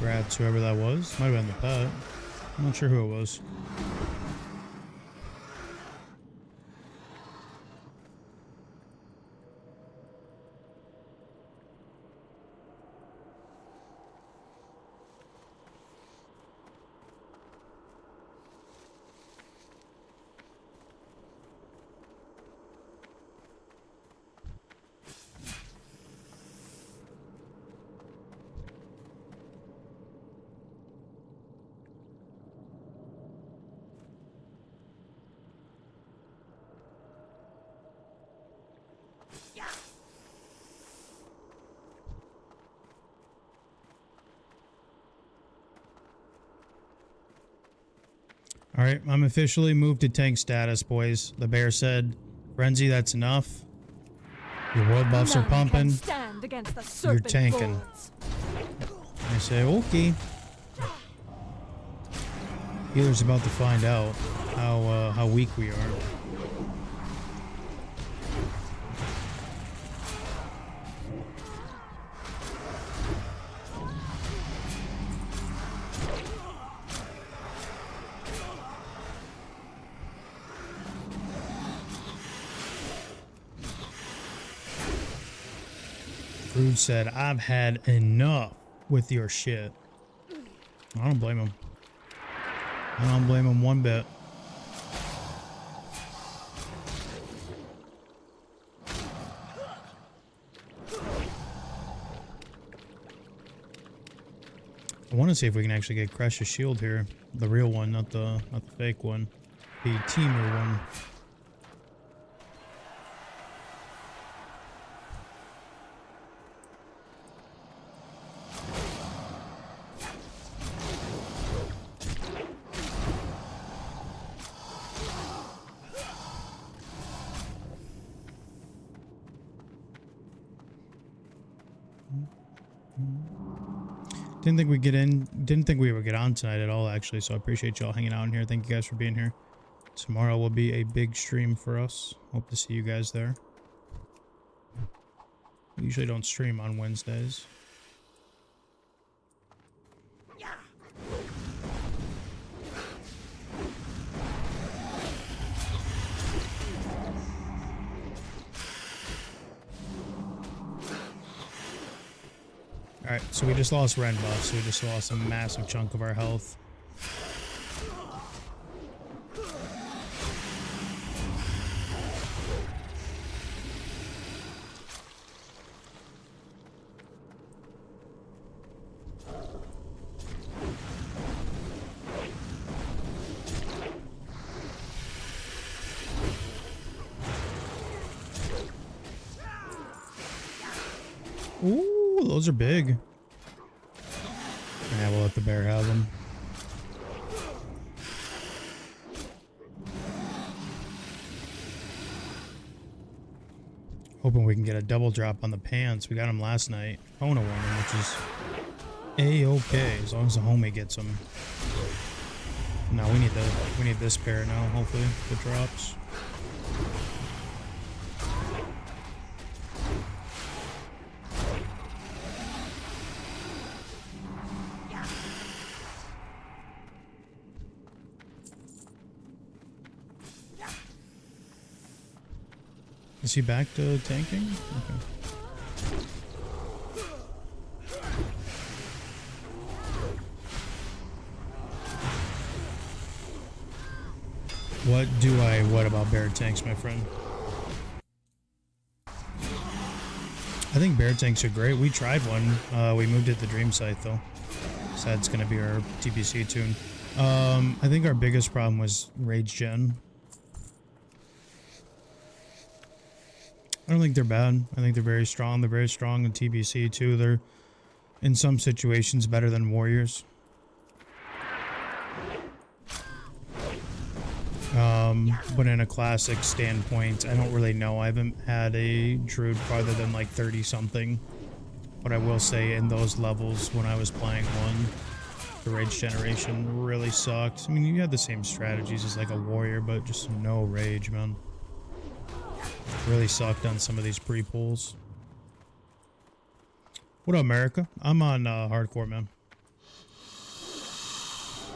Congrats, whoever that was. Might have been the pet. I'm not sure who it was. Alright, I'm officially moved to tank status, boys. The bear said, Frenzy, that's enough. Your world buffs are pumping. Stand against the You're serpent tanking. bullets. I say, okay. Healer's about to find out how weak we are. Rude said, I've had enough with your shit. I don't blame him. I don't blame him one bit. I want to see if we can actually get Crash's shield here. The real one, not the fake one. The teamer one. Didn't think we would get on tonight at all, actually, so I appreciate y'all hanging out in here. Thank you guys for being here. Tomorrow will be a big stream for us. Hope to see you guys there. We usually don't stream on Wednesdays. Alright, so we just lost Ren buff, so we just lost a massive chunk of our health. Ooh, those are big. Yeah, we'll let the bear have them. Hoping we can get a double drop on the pants. We got them last night. Kona won them, which is A-okay, as long as the homie gets them. No, we need this pair now, hopefully, the drops. Is he back to tanking? Okay. What about bear tanks, my friend? I think bear tanks are great. We tried one. We moved it to the dream site though. So that's gonna be our TBC tune. I think our biggest problem was rage gen. I don't think they're bad. I think they're very strong. They're very strong in TBC too. They're in some situations better than warriors. But in a classic standpoint, I don't really know. I haven't had a druid farther than like 30 something. But I will say in those levels when I was playing one, the rage generation really sucked. I mean, you had the same strategies as like a warrior, but just no rage, man. Really sucked on some of these pre-pulls. What up, America? I'm on hardcore, man.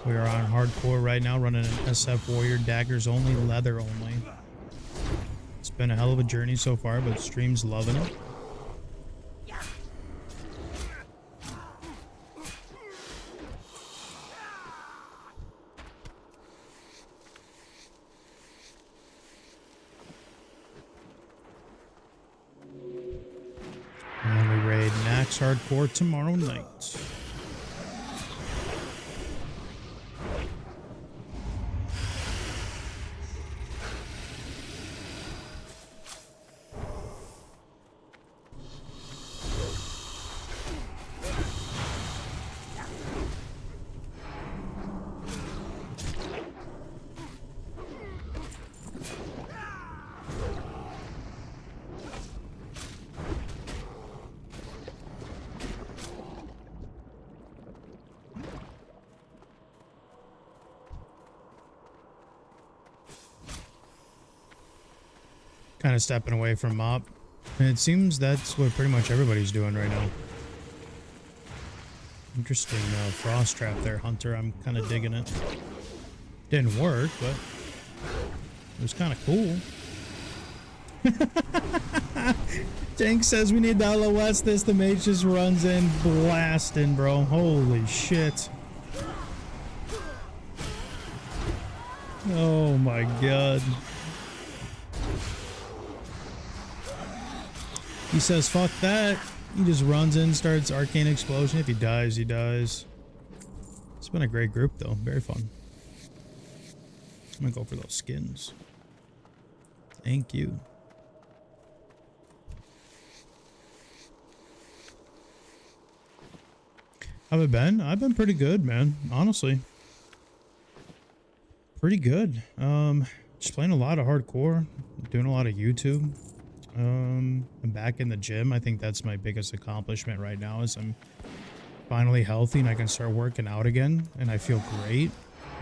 We are on hardcore right now, running an SF Warrior, daggers only, leather only. It's been a hell of a journey so far, but stream's loving it. And then we raid Naxx hardcore tomorrow night. Kind of stepping away from mop. And it seems that's what pretty much everybody's doing right now. Interesting frost trap there, Hunter. I'm kind of digging it. Didn't work, but it was kind of cool. Tank says we need to LOS this. The mage just runs in blasting, bro. Holy shit. Oh my god. He says, fuck that. He just runs in, starts Arcane Explosion. If he dies, he dies. It's been a great group, though. Very fun. I'm gonna go for those skins. Thank you. How have I been? I've been pretty good, man. Honestly. Pretty good. Just playing a lot of hardcore. Doing a lot of YouTube. I'm back in the gym. I think that's my biggest accomplishment right now is I'm finally healthy and I can start working out again and I feel great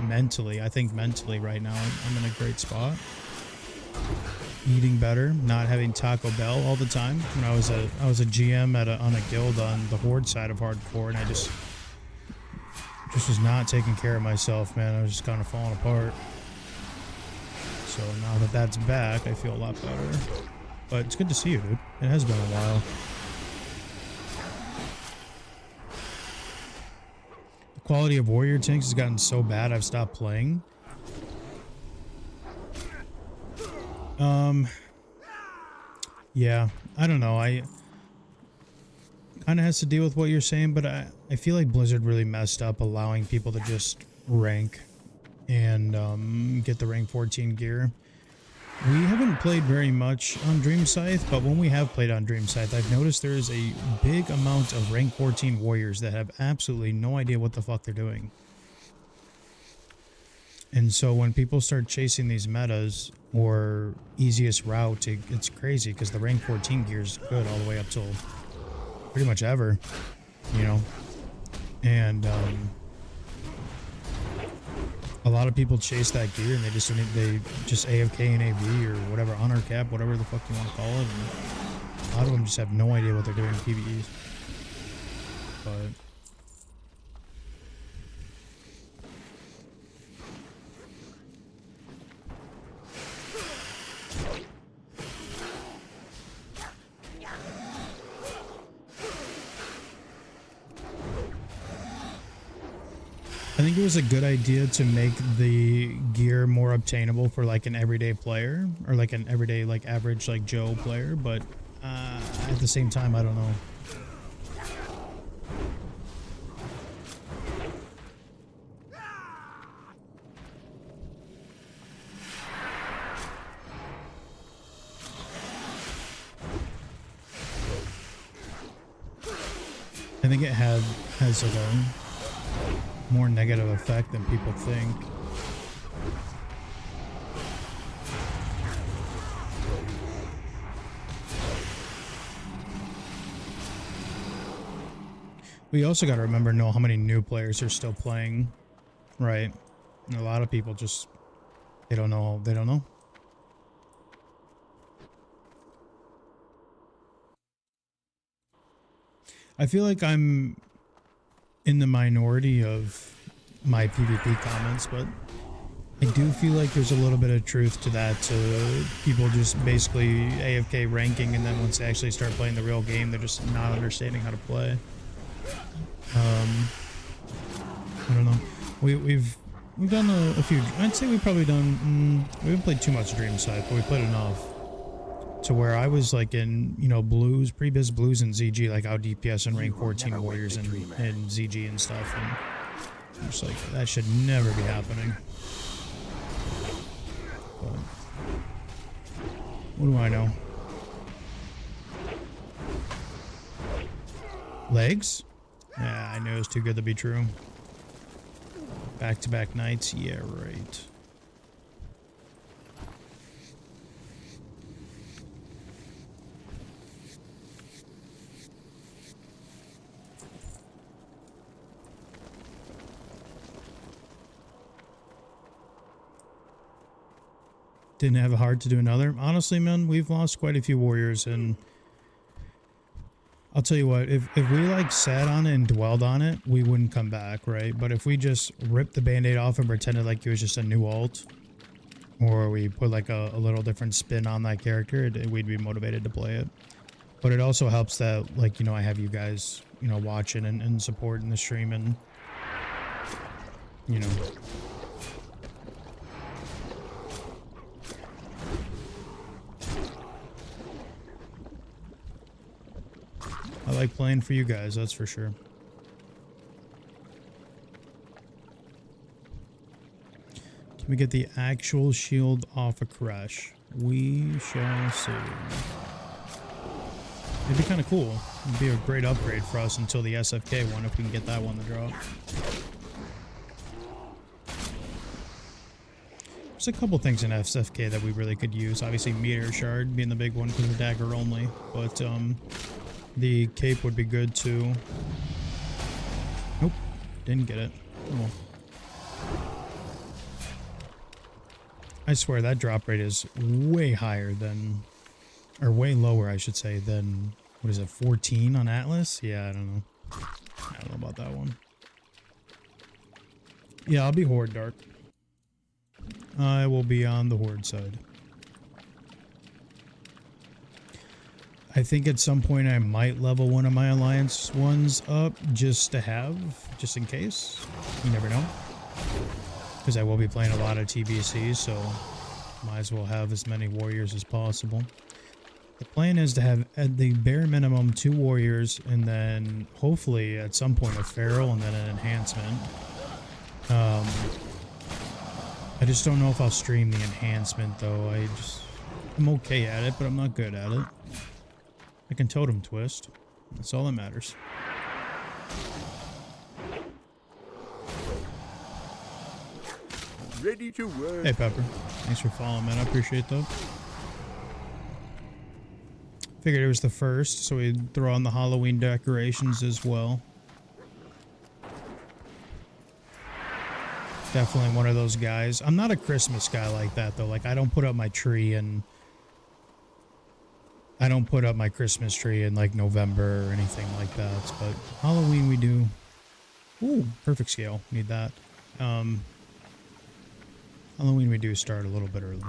mentally. I think mentally right now I'm in a great spot. Eating better, not having Taco Bell all the time. When I was a GM on a guild on the Horde side of hardcore and I just was not taking care of myself, man. I was just kind of falling apart. So now that that's back, I feel a lot better. But it's good to see you, dude. It has been a while. The quality of warrior tanks has gotten so bad I've stopped playing. Yeah, I don't know. I kind of has to deal with what you're saying, but I feel like Blizzard really messed up allowing people to just rank and get the rank 14 gear. We haven't played very much on Dream Scythe, but when we have played on Dream Scythe, I've noticed there is a big amount of rank 14 warriors that have absolutely no idea what the fuck they're doing. And so when people start chasing these metas or easiest route, it's crazy because the rank 14 gear is good all the way up till pretty much ever, you know. And a lot of people chase that gear and they just AFK and AV or whatever, honor cap, whatever the fuck you want to call it. And a lot of them just have no idea what they're doing in PvEs. But I think it was a good idea to make the gear more obtainable for like an everyday player or like an everyday like average like Joe player, but at the same time I don't know. I think it has like a more negative effect than people think. We also got to remember know how many new players are still playing, right? And a lot of people just they don't know. I feel like I'm in the minority of my PvP comments, but I do feel like there's a little bit of truth to that, to people just basically AFK ranking, and then once they actually start playing the real game, they're just not understanding how to play. I don't know. We've done a few. I'd say we've probably done. We haven't played too much Dream Side, but we played enough to where I was like in, you know, blues, pre-biz blues and ZG, like out DPS and rank 14 warriors and ZG and stuff, and I'm just like, that should never be happening. But what do I know? Legs? Yeah, I knew it was too good to be true. Back-to-back nights? Yeah, right. Didn't have a heart to do another. Honestly, man, we've lost quite a few warriors, and I'll tell you what, if we like sat on it and dwelled on it, we wouldn't come back, right? But if we just ripped the band-aid off and pretended like it was just a new alt, or we put like a little different spin on that character, we'd be motivated to play it. But it also helps that, like, you know, I have you guys, you know, watching and supporting the stream, and, you know. I like playing for you guys, that's for sure. Can we get the actual shield off a crash? We shall see. It'd be kind of cool. It'd be a great upgrade for us until the SFK one, if we can get that one to drop. There's a couple things in SFK that we really could use. Obviously, Meteor Shard being the big one because we're Dagger only, but the cape would be good too. Nope, didn't get it. Oh. I swear that drop rate is way higher than, or way lower, I should say, than, what is it, 14 on Atlas? Yeah, I don't know. I don't know about that one. Yeah, I'll be Horde Dark. I will be on the Horde side. I think at some point I might level one of my Alliance ones up just to have, just in case. You never know. Because I will be playing a lot of TBC, so might as well have as many warriors as possible. The plan is to have at the bare minimum 2 warriors, and then hopefully at some point a feral and then an enhancement. I just don't know if I'll stream the enhancement though. I'm okay at it, but I'm not good at it. I can totem twist. That's all that matters. Ready to work. Hey Pepper, thanks for following, man. I appreciate that. Figured it was the first, so we'd throw on the Halloween decorations as well. Definitely one of those guys. I'm not a Christmas guy like that though. Like, I don't put up my tree and I don't put up my Christmas tree in like November or anything like that. But Halloween we do. Ooh, perfect scale. Need that. Halloween we do start a little bit early.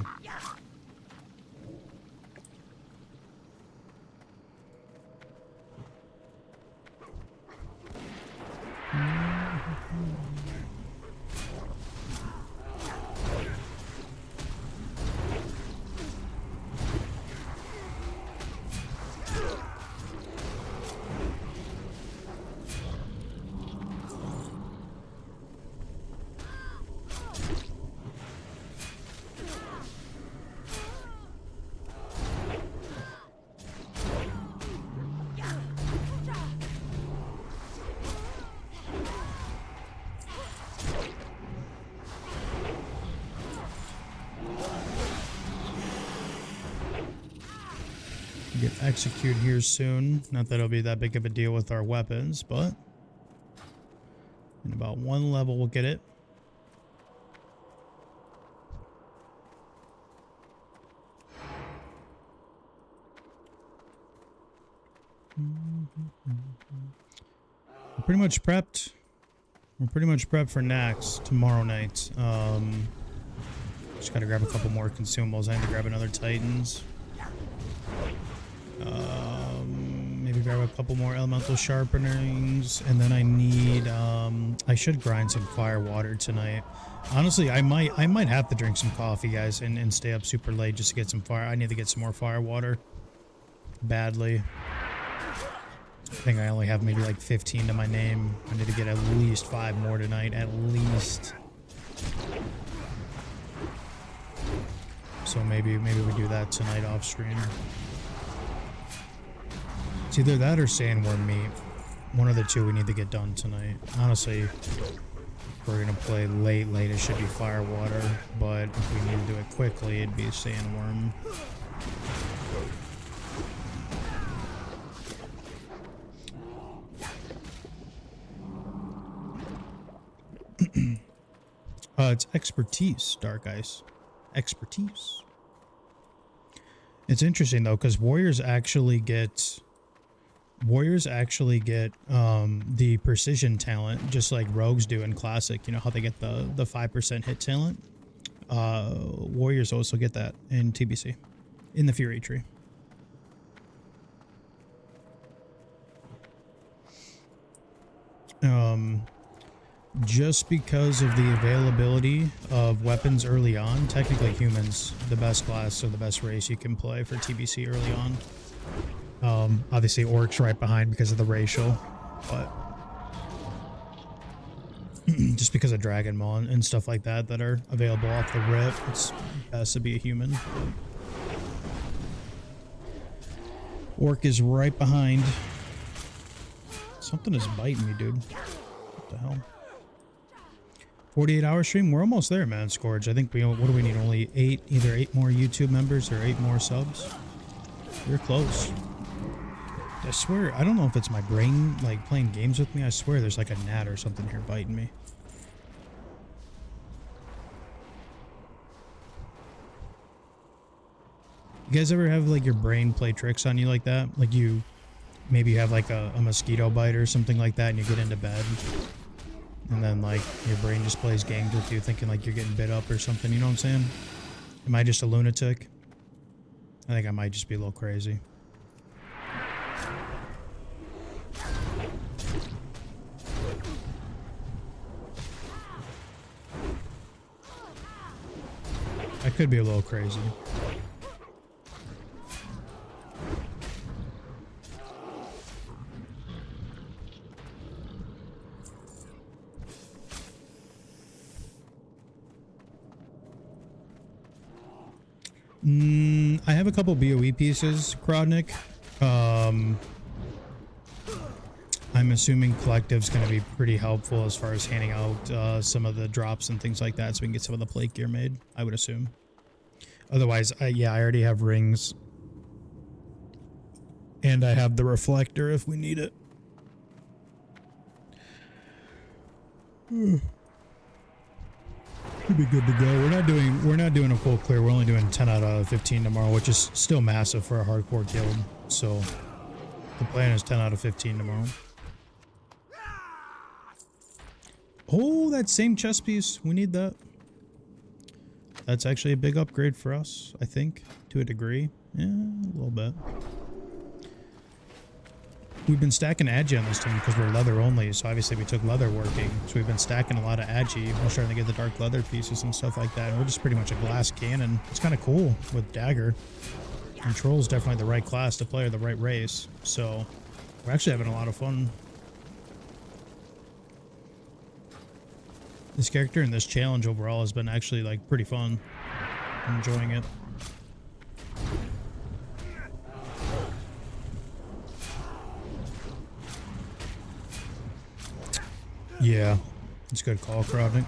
Get execute here soon. Not that it'll be that big of a deal with our weapons, but in about 1 level we'll get it. I'm pretty much prepped. we're pretty much prepped for Naxx tomorrow night. Just gotta grab a couple more consumables. I need to grab another Titans. Maybe grab a couple more elemental sharpenings, and then I need I should grind some fire water tonight. Honestly, I might have to drink some coffee, guys, and stay up super late just to get some fire. I need to get some more fire water badly. I think I only have maybe like 15 to my name. I need to get at least 5 more tonight, at least. So maybe we do that tonight off stream. It's either that or sandworm meat. One of the two we need to get done tonight. Honestly, if we're gonna play late, it should be fire water. But if we need to do it quickly, it'd be sandworm. It's expertise, Dark Ice. Expertise. It's interesting though, because warriors actually get the precision talent just like rogues do in classic. You know how they get the 5% hit talent? Warriors also get that in TBC, in the Fury tree. Just because of the availability of weapons early on, technically humans, the best class or the best race you can play for TBC early on. Obviously orcs right behind because of the racial, but just because of Dragon Maw and stuff like that that are available off the rip, it's best to be a human. Orc is right behind. Something is biting me, dude. What the hell? 48-hour stream? We're almost there, man, Scourge. I think what do we need? Only 8, either 8 more YouTube members or 8 more subs. We're close. I swear, I don't know if it's my brain, like, playing games with me. I swear there's like a gnat or something here biting me. You guys ever have, like, your brain play tricks on you like that? Like, maybe you have, like, a mosquito bite or something like that and you get into bed. And then, like, your brain just plays games with you thinking, like, you're getting bit up or something. You know what I'm saying? Am I just a lunatic? I think I might just be a little crazy. I could be a little crazy. I have a couple BOE pieces, Krodnik. I'm assuming Collective's going to be pretty helpful as far as handing out some of the drops and things like that so we can get some of the plate gear made, I would assume. Otherwise, yeah, I already have rings. And I have the reflector if we need it. Should be good to go. We're not doing a full clear. We're only doing 10 out of 15 tomorrow, which is still massive for a hardcore guild. So the plan is 10 out of 15 tomorrow. Oh, that same chest piece. We need that. That's actually a big upgrade for us, I think, to a degree. Yeah, a little bit. We've been stacking agi on this team because we're leather only, so obviously we took leather working. So we've been stacking a lot of agi. We're starting to get the dark leather pieces and stuff like that. And we're just pretty much a glass cannon. It's kind of cool with Dagger. Control's definitely the right class to play or the right race. So we're actually having a lot of fun. This character and this challenge overall has been actually like pretty fun. I'm enjoying it. Yeah, it's a good call, Krodnik.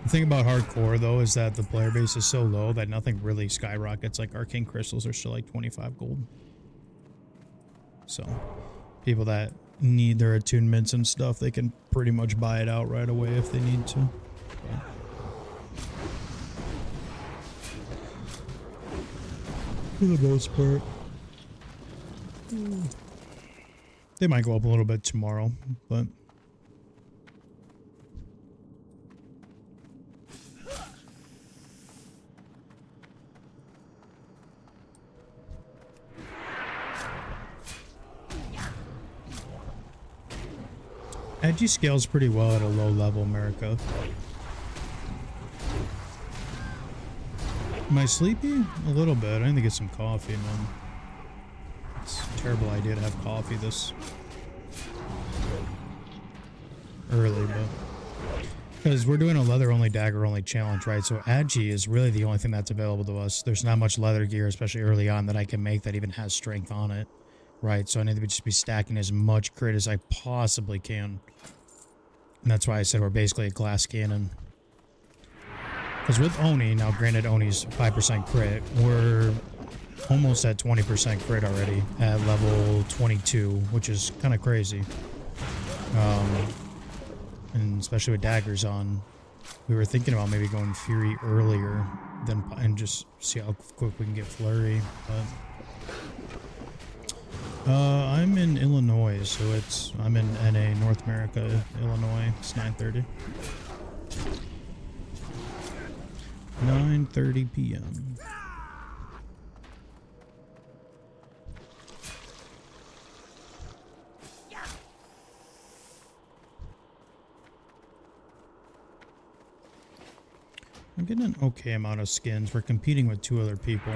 The thing about hardcore, though, is that the player base is so low that nothing really skyrockets. Like, arcane crystals are still like 25 gold. So, people that need their attunements and stuff, they can pretty much buy it out right away if they need to. But for the most part. They might go up a little bit tomorrow, but Edgy scales pretty well at a low level, America. Am I sleepy? A little bit. I need to get some coffee, man. It's a terrible idea to have coffee this early, but because we're doing a leather only, dagger only challenge, right? So Agi is really the only thing that's available to us. There's not much leather gear, especially early on, that I can make that even has strength on it, right? So I need to just be stacking as much crit as I possibly can. And that's why I said we're basically a glass cannon. Because with Oni, now granted Oni's 5% crit, we're almost at 20% crit already at level 22, which is kind of crazy. And especially with daggers on, we were thinking about maybe going Fury earlier than and just see how quick we can get Flurry. But I'm in Illinois, so I'm in NA, North America, Illinois. It's 9:30. 9:30 p.m. I'm getting an okay amount of skins. We're competing with 2 other people.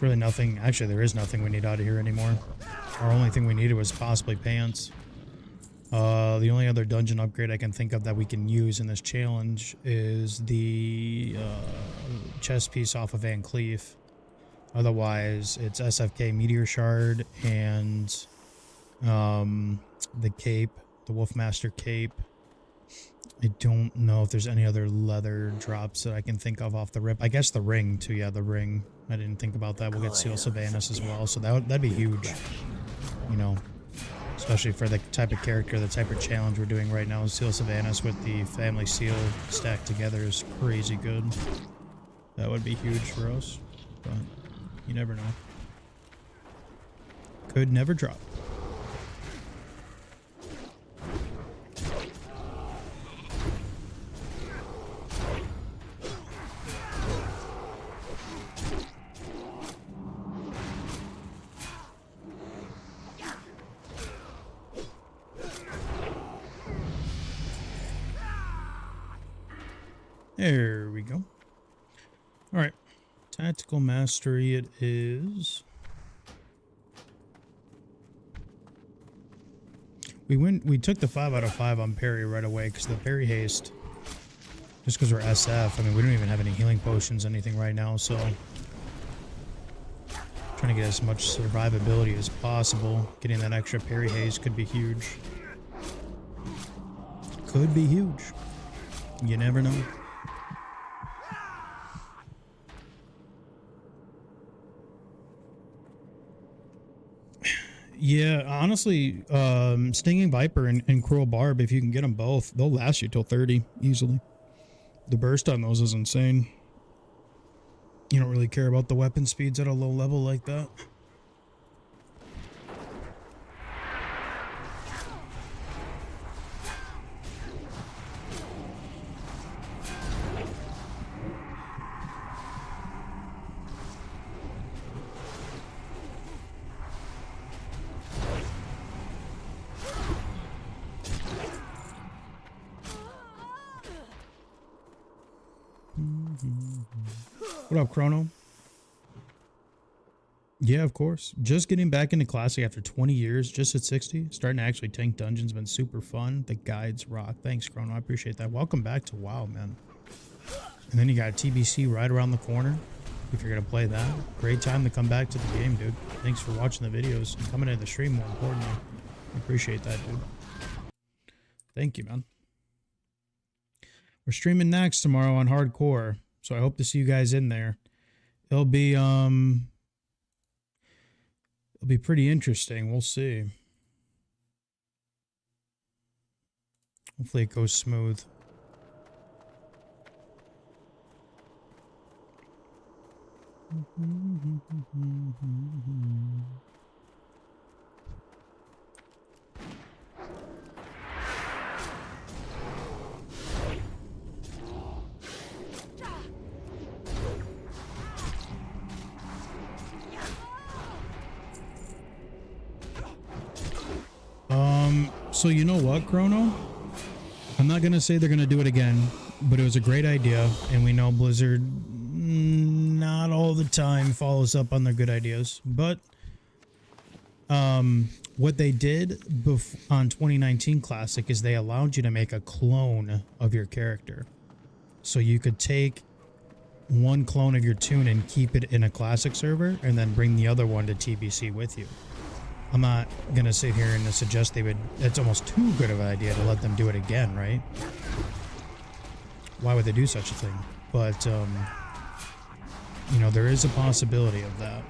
Really nothing. Actually, there is nothing we need out of here anymore. Our only thing we needed was possibly pants. The only other dungeon upgrade I can think of that we can use in this challenge is the chest piece off of Van Cleef. Otherwise, it's SFK Meteor Shard and the cape, the Wolfmaster cape. I don't know if there's any other leather drops that I can think of off the rip. I guess the ring too. Yeah, the ring. I didn't think about that. We'll get Seal Sylvanas as well, so that'd be huge. You know, especially for the type of character, the type of challenge we're doing right now. Seal Sylvanas with the Family Seal stacked together is crazy good. That would be huge for us, but you never know. Could never drop. There we go. All right. Tactical mastery it is. We took the 5 out of 5 on parry right away because the parry haste, just because we're SF, I mean, we don't even have any healing potions, anything right now, so trying to get as much survivability as possible. Getting that extra parry haste could be huge. Could be huge. You never know. Yeah, honestly, Stinging Viper and Cruel Barb, if you can get them both, they'll last you till 30 easily. The burst on those is insane. You don't really care about the weapon speeds at a low level like that. What up, Chrono? Yeah, of course. Just getting back into Classic after 20 years, just at 60. Starting to actually tank dungeons, been super fun. The guides rock. Thanks, Chrono. I appreciate that. Welcome back to WoW, man. And then you got TBC right around the corner. If you're going to play that, great time to come back to the game, dude. Thanks for watching the videos and coming into the stream, more importantly. I appreciate that, dude. Thank you, man. We're streaming Naxx tomorrow on Hardcore, so I hope to see you guys in there. It'll be pretty interesting. We'll see. Hopefully it goes smooth. So you know what, Chrono? I'm not gonna say they're gonna do it again, but it was a great idea, and we know Blizzard not all the time follows up on their good ideas. But what they did on 2019 Classic is they allowed you to make a clone of your character, so you could take one clone of your tune and keep it in a Classic server, and then bring the other one to TBC with you. I'm not going to sit here and suggest they would... It's almost too good of an idea to let them do it again, right? Why would they do such a thing? But, you know, there is a possibility of that.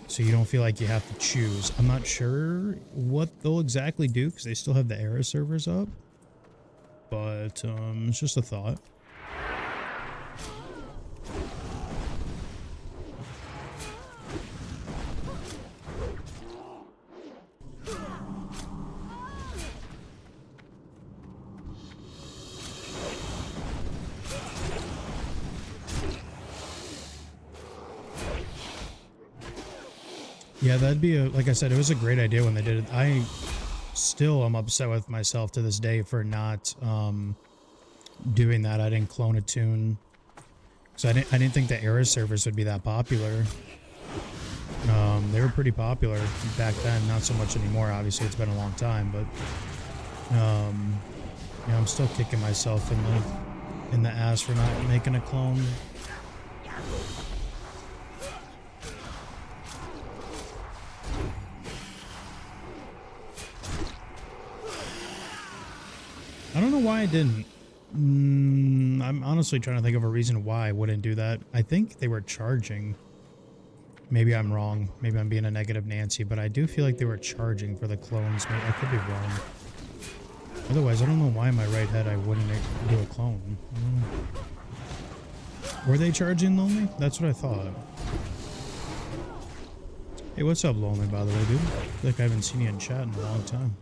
So you don't feel like you have to choose. I'm not sure what they'll exactly do, because they still have the era servers up. But, it's just a thought. Yeah, that'd be a, like I said, it was a great idea when they did it. I still am upset with myself to this day for not doing that. I didn't clone a tune. So I didn't think the era servers would be that popular. They were pretty popular back then, not so much anymore. Obviously, it's been a long time, but yeah, I'm still kicking myself in the ass for not making a clone. I don't know why I didn't. I'm honestly trying to think of a reason why I wouldn't do that. I think they were charging. Maybe I'm wrong. Maybe I'm being a negative Nancy, but I do feel like they were charging for the clones. Maybe I could be wrong. Otherwise, I don't know why in my right head I wouldn't do a clone. I don't know. Were they charging Lonely? That's what I thought. Hey, what's up, Lonely, by the way, dude? I feel like I haven't seen you in chat in a long time.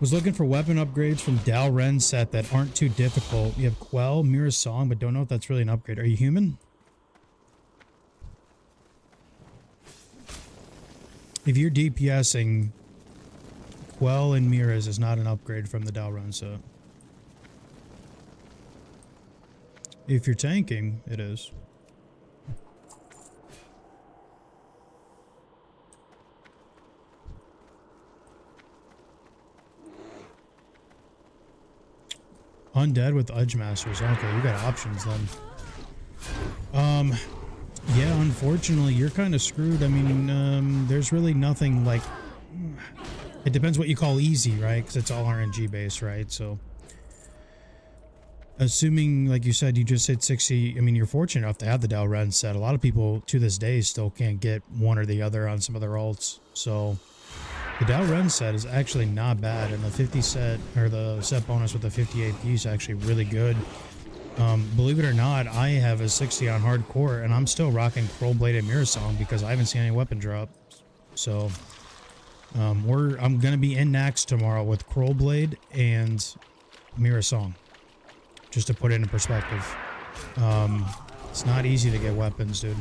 Was looking for weapon upgrades from Dal Ren set that aren't too difficult. You have Quell, Mira's Song, but don't know if that's really an upgrade. Are you human? If you're DPSing, Quell and Mira's is not an upgrade from the Dal Ren set. If you're tanking, it is. Undead with Edge Masters. Okay, you got options then. Yeah, unfortunately, you're kind of screwed. I mean, there's really nothing like... It depends what you call easy, right? Because it's all RNG based, right? So, assuming, like you said, you just hit 60, I mean, you're fortunate enough to have the Dal Ren set. A lot of people, to this day, still can't get one or the other on some of their alts. So... The Dal Ren set is actually not bad, and the 50 set, or the set bonus with the 50 AP is actually really good. Believe it or not, I have a 60 on hardcore, and I'm still rocking Crowblade and Mirror Song because I haven't seen any weapon drop. So, I'm gonna be in Naxx tomorrow with Crowblade and Mirror Song, just to put it in perspective. It's not easy to get weapons, dude.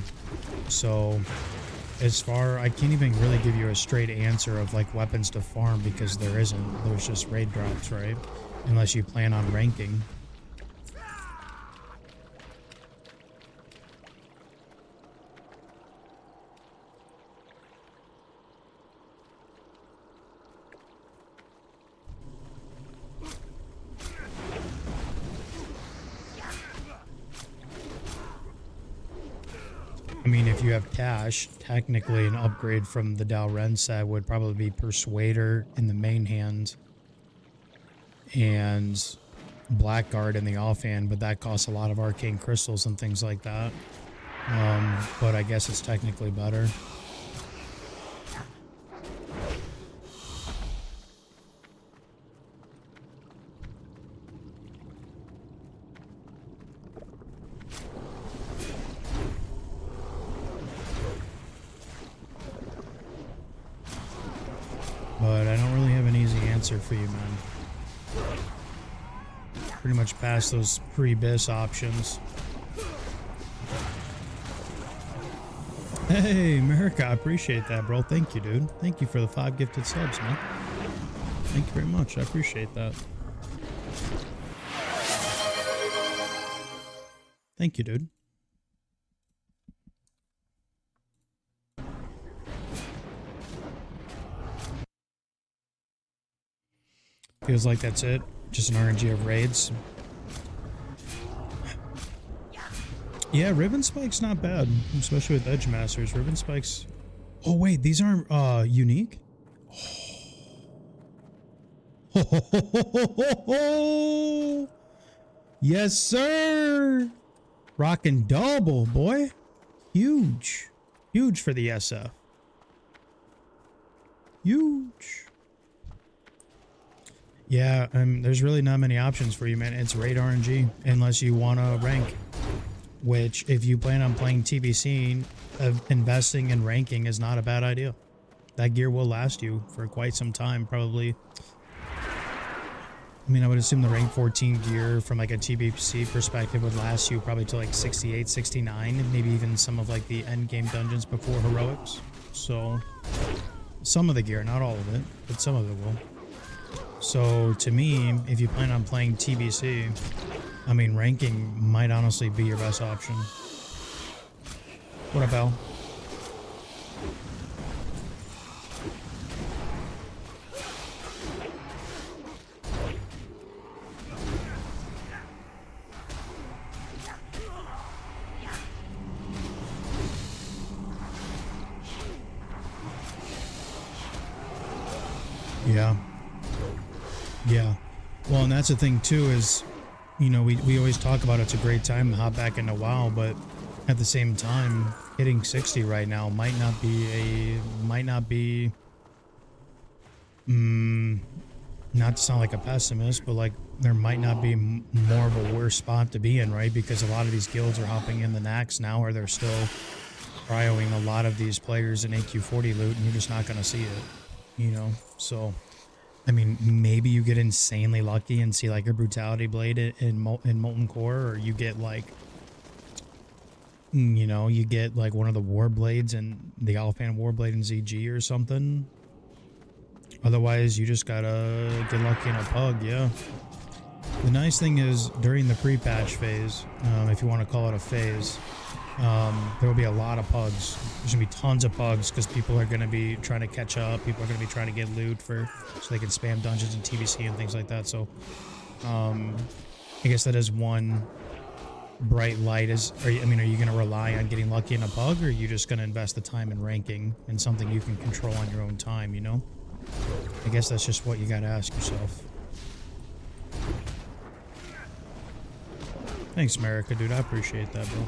So, I can't even really give you a straight answer of like weapons to farm because there isn't. There's just raid drops, right? Unless you plan on ranking. I mean, if you have cash, technically an upgrade from the Dalren set would probably be Persuader in the main hand and Blackguard in the offhand, but that costs a lot of arcane crystals and things like that. But I guess it's technically better. But I don't really have an easy answer for you, man. Pretty much past those pre-bis options. Hey, America, I appreciate that, bro. Thank you, dude. Thank you for the 5 gifted subs, man. Thank you very much. I appreciate that. Thank you, dude. Feels like that's it. Just an RNG of raids. Yeah, Ribbon Spike's not bad, especially with Edge Masters. Ribbon Spike's... Oh, wait, these aren't unique? Oh. Yes, sir! Rockin' double, boy. Huge. Huge for the SF. Huge. Yeah, there's really not many options for you, man. It's raid RNG, unless you want to rank. Which, if you plan on playing TBC, investing in ranking is not a bad idea. That gear will last you for quite some time, probably. I mean, I would assume the rank 14 gear from like a TBC perspective would last you probably to like 68, 69, maybe even some of like the end game dungeons before heroics. So, some of the gear, not all of it, but some of it will. So, to me, if you plan on playing TBC, I mean, ranking might honestly be your best option. What up, Al? Yeah. Yeah. Well, and that's the thing too is, you know, we always talk about it's a great time to hop back into WoW, but at the same time, hitting 60 right now might not be not to sound like a pessimist, but like there might not be more of a worse spot to be in, right? Because a lot of these guilds are hopping in the Naxx now, or they're still cryoing a lot of these players in AQ40 loot, and you're just not going to see it, you know? So, I mean, maybe you get insanely lucky and see like a Brutality Blade in Molten Core, or you get like, you know, you get like one of the War Blades and the Alphan War Blade in ZG or something. Otherwise, you just gotta get lucky in a pug, yeah. The nice thing is, during the pre-patch phase, if you want to call it a phase, there will be a lot of pugs. There's gonna be tons of pugs because people are gonna be trying to catch up. People are gonna be trying to get loot so they can spam dungeons and TBC and things like that. So, I guess that is one bright light. Are you gonna rely on getting lucky in a pug, or are you just gonna invest the time in ranking in something you can control on your own time? You know, I guess that's just what you gotta ask yourself. Thanks, America, dude. I appreciate that, bro.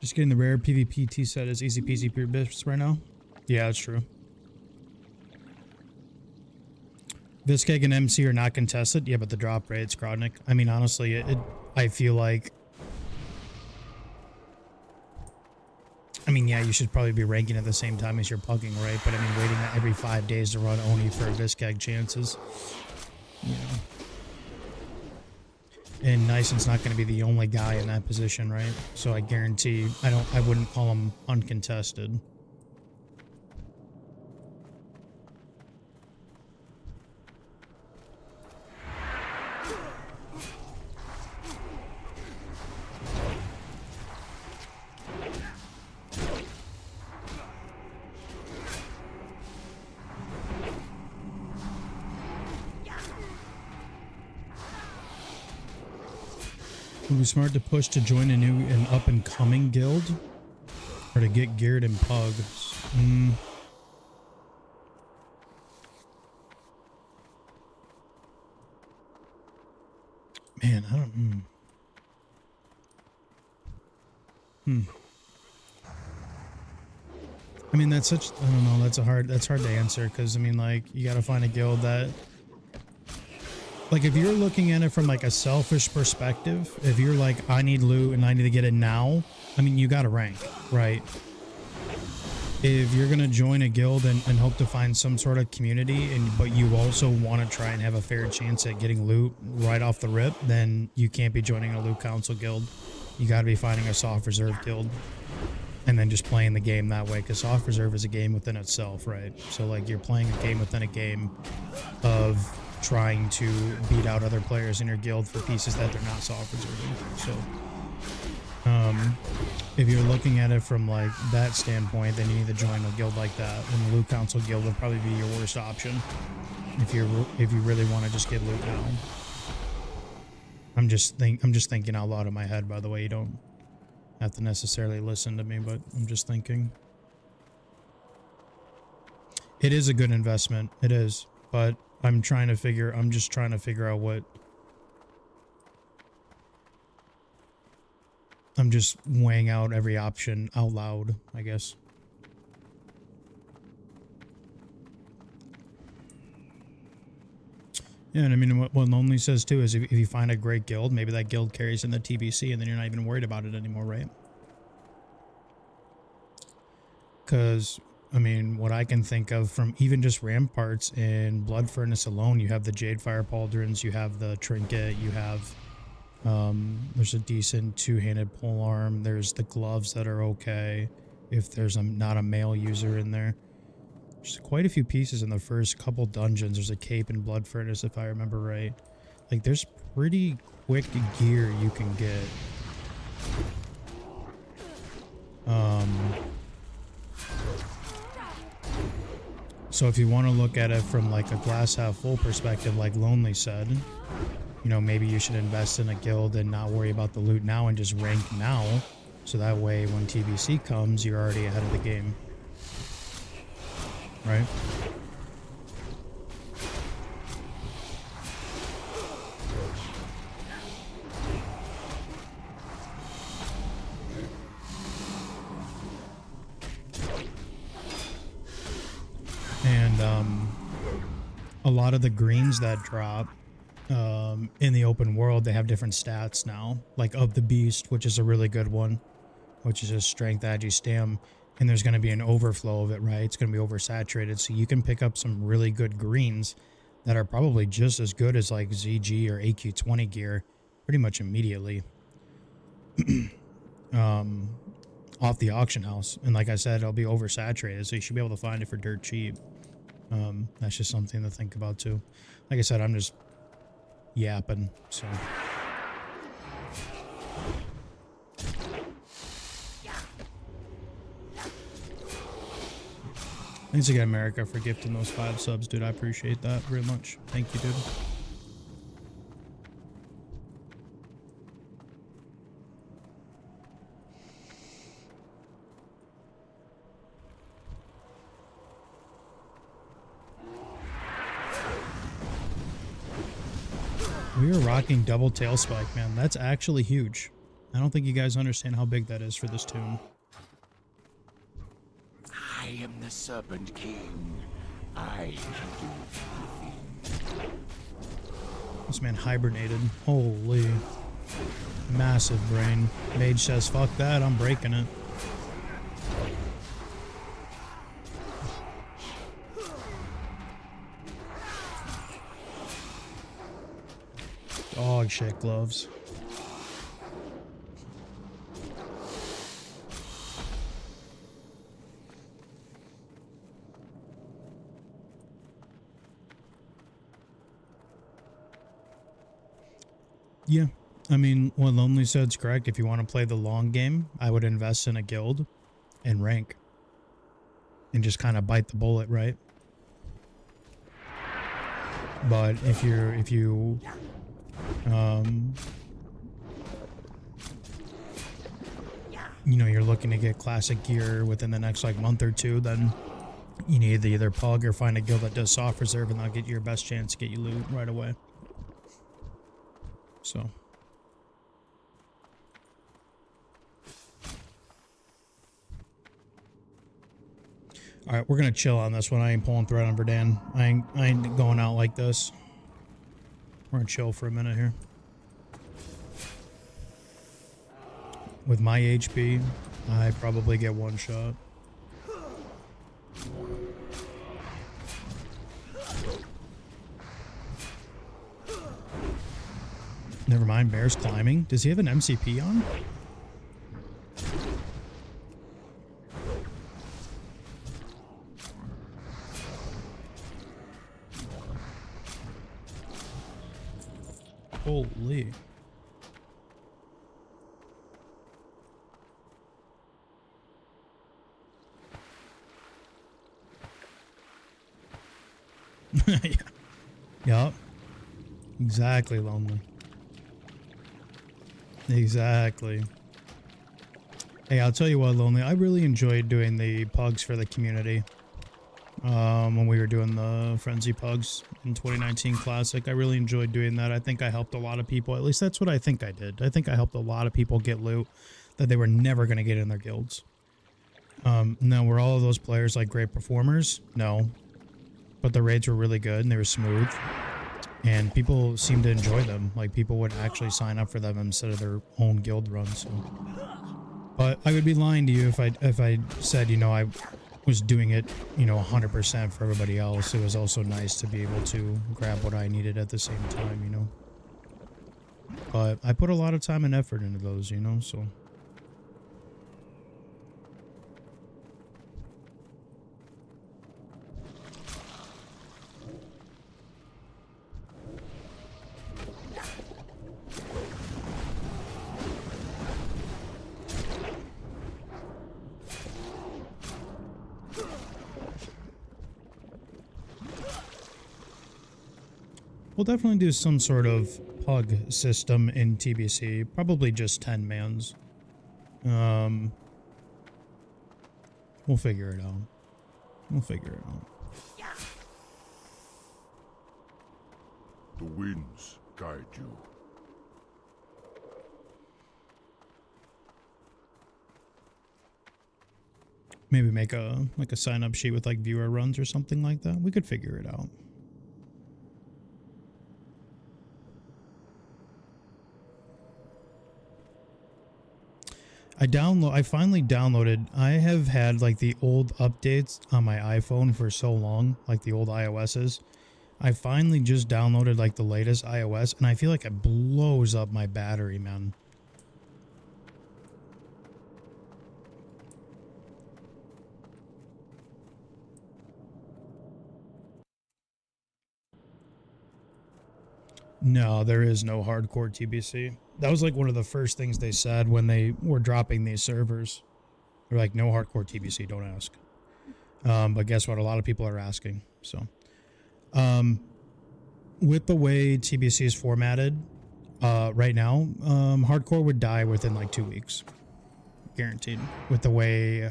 Just getting the rare PvP T set is easy peasy pure bits right now. Yeah, that's true. Viskeg and MC are not contested. Yeah, but the drop rate's Grodnik. I mean, honestly, I feel like... I mean, yeah, you should probably be ranking at the same time as you're pugging, right? But I mean, waiting every 5 days to run Oni for Viskeg chances. You know. And Nyson's not going to be the only guy in that position, right? So I guarantee I wouldn't call him uncontested. Would be smart to push to join an up-and-coming guild? Or to get geared in Pug? Man, I don't... I mean, that's such... I don't know, that's hard to answer, because, I mean, like, you gotta find a guild that... Like, if you're looking at it from, like, a selfish perspective, if you're like, I need loot and I need to get it now, I mean, you gotta rank, right? If you're gonna join a guild and hope to find some sort of community, but you also want to try and have a fair chance at getting loot right off the rip, then you can't be joining a loot council guild. You gotta be finding a soft reserve guild. And then just playing the game that way, because soft reserve is a game within itself, right? So, like, you're playing a game within a game of... trying to beat out other players in your guild for pieces that they're not soft reserving. So, if you're looking at it from like that standpoint, then you need to join a guild like that. And the loot council guild would probably be your worst option if you really want to just get loot now. I'm just thinking out loud in my head. By the way, you don't have to necessarily listen to me, but I'm just thinking. It is a good investment. It is, but. I'm just trying to figure out what... I'm just weighing out every option out loud, I guess. Yeah, and I mean, what Lonely says too is if you find a great guild, maybe that guild carries in the TBC and then you're not even worried about it anymore, right? Because... I mean, what I can think of from even just Ramparts in Blood Furnace alone, you have the Jade Fire Pauldrons, you have the Trinket, you have, there's a decent two-handed polearm, there's the gloves that are okay, if there's not a male user in there. There's quite a few pieces in the first couple dungeons. There's a cape in Blood Furnace, if I remember right. Like, there's pretty quick gear you can get. So if you want to look at it from like a glass half full perspective, like Lonely said, you know, maybe you should invest in a guild and not worry about the loot now and just rank now. So that way when TBC comes, you're already ahead of the game. Right? And a lot of the greens that drop in the open world, they have different stats now, like of the beast, which is a really good one, which is a strength, agi, stam, and there's going to be an overflow of it, right? It's going to be oversaturated, so you can pick up some really good greens that are probably just as good as like ZG or AQ20 gear pretty much immediately off the auction house. And like I said, it'll be oversaturated, so you should be able to find it for dirt cheap. That's just something to think about too. Like I said, I'm just yapping, so. Thanks again, America, for gifting those 5 subs, dude. I appreciate that very much. Thank you, dude. We are rocking double tail spike, man. That's actually huge. I don't think you guys understand how big that is for this tune. I am the Serpent King. I can do anything. This man hibernated. Holy. Massive brain. Mage says, fuck that, I'm breaking it. Dog shit gloves. Yeah, I mean, what Lonely said's correct. If you want to play the long game, I would invest in a guild and rank. And just kind of bite the bullet, right? But if you you know, you're looking to get classic gear within the next like month or two, then you need to either pug or find a guild that does soft reserve, and that'll get you your best chance to get you loot right away. So. All right, we're gonna chill on this one. I ain't pulling thread on Verdan. I ain't going out like this. We're gonna chill for a minute here. With my HP, I probably get one shot. Never mind, Bear's climbing. Does he have an MCP on? Holy. Yeah. Yup. Exactly, Lonely. Exactly. Hey, I'll tell you what, Lonely. I really enjoyed doing the pugs for the community. When we were doing the Frenzy Pugs in 2019 Classic. I really enjoyed doing that. I think I helped a lot of people. At least that's what I think I did. I think I helped a lot of people get loot that they were never going to get in their guilds. Now, were all of those players like great performers? No. But the raids were really good and they were smooth. And people seemed to enjoy them. Like, people would actually sign up for them instead of their own guild run. So. But I would be lying to you if I said, you know, I was doing it, you know, 100% for everybody else. It was also nice to be able to grab what I needed at the same time, you know. But I put a lot of time and effort into those, you know, so. We'll definitely do some sort of pug system in TBC. Probably just 10 mans. We'll figure it out. We'll figure it out. The winds guide you. Maybe make a sign up sheet with like viewer runs or something like that. We could figure it out. I finally downloaded. I have had like the old updates on my iPhone for so long, like the old iOS's. I finally just downloaded like the latest iOS, and I feel like it blows up my battery, man. No, there is no hardcore TBC. That was like one of the first things they said when they were dropping these servers. They're like, no hardcore TBC, don't ask. But guess what? A lot of people are asking. So, with the way TBC is formatted right now, hardcore would die within like 2 weeks. Guaranteed. With the way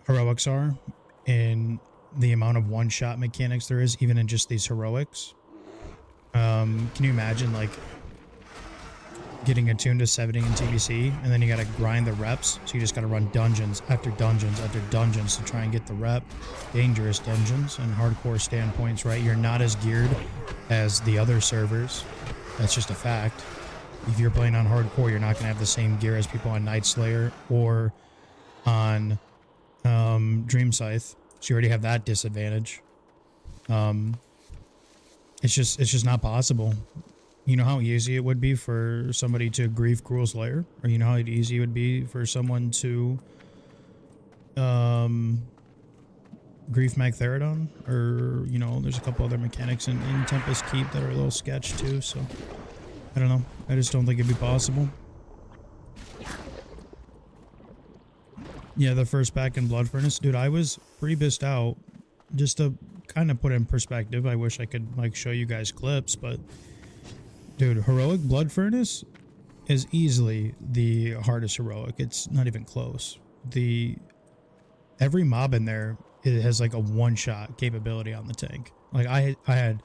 heroics are and the amount of one-shot mechanics there is, even in just these heroics. Can you imagine, like, getting attuned to 70 in TBC, and then you gotta grind the reps, so you just gotta run dungeons after dungeons after dungeons to try and get the rep. Dangerous dungeons and hardcore standpoints, right? You're not as geared as the other servers. That's just a fact. If you're playing on hardcore, you're not gonna have the same gear as people on Night Slayer or on Dream Scythe, so you already have that disadvantage. It's just not possible. You know how easy it would be for somebody to grief Cruel Slayer? Or you know how easy it would be for someone to grief Magtheridon? Or, you know, there's a couple other mechanics in Tempest Keep that are a little sketch too, so I don't know. I just don't think it'd be possible. Yeah, the first pack in Blood Furnace. Dude, I was pretty pissed out. Just to kind of put it in perspective, I wish I could, like, show you guys clips, but... Dude, Heroic Blood Furnace is easily the hardest Heroic. It's not even close. Every mob in there, it has, like, a one-shot capability on the tank. Like, I had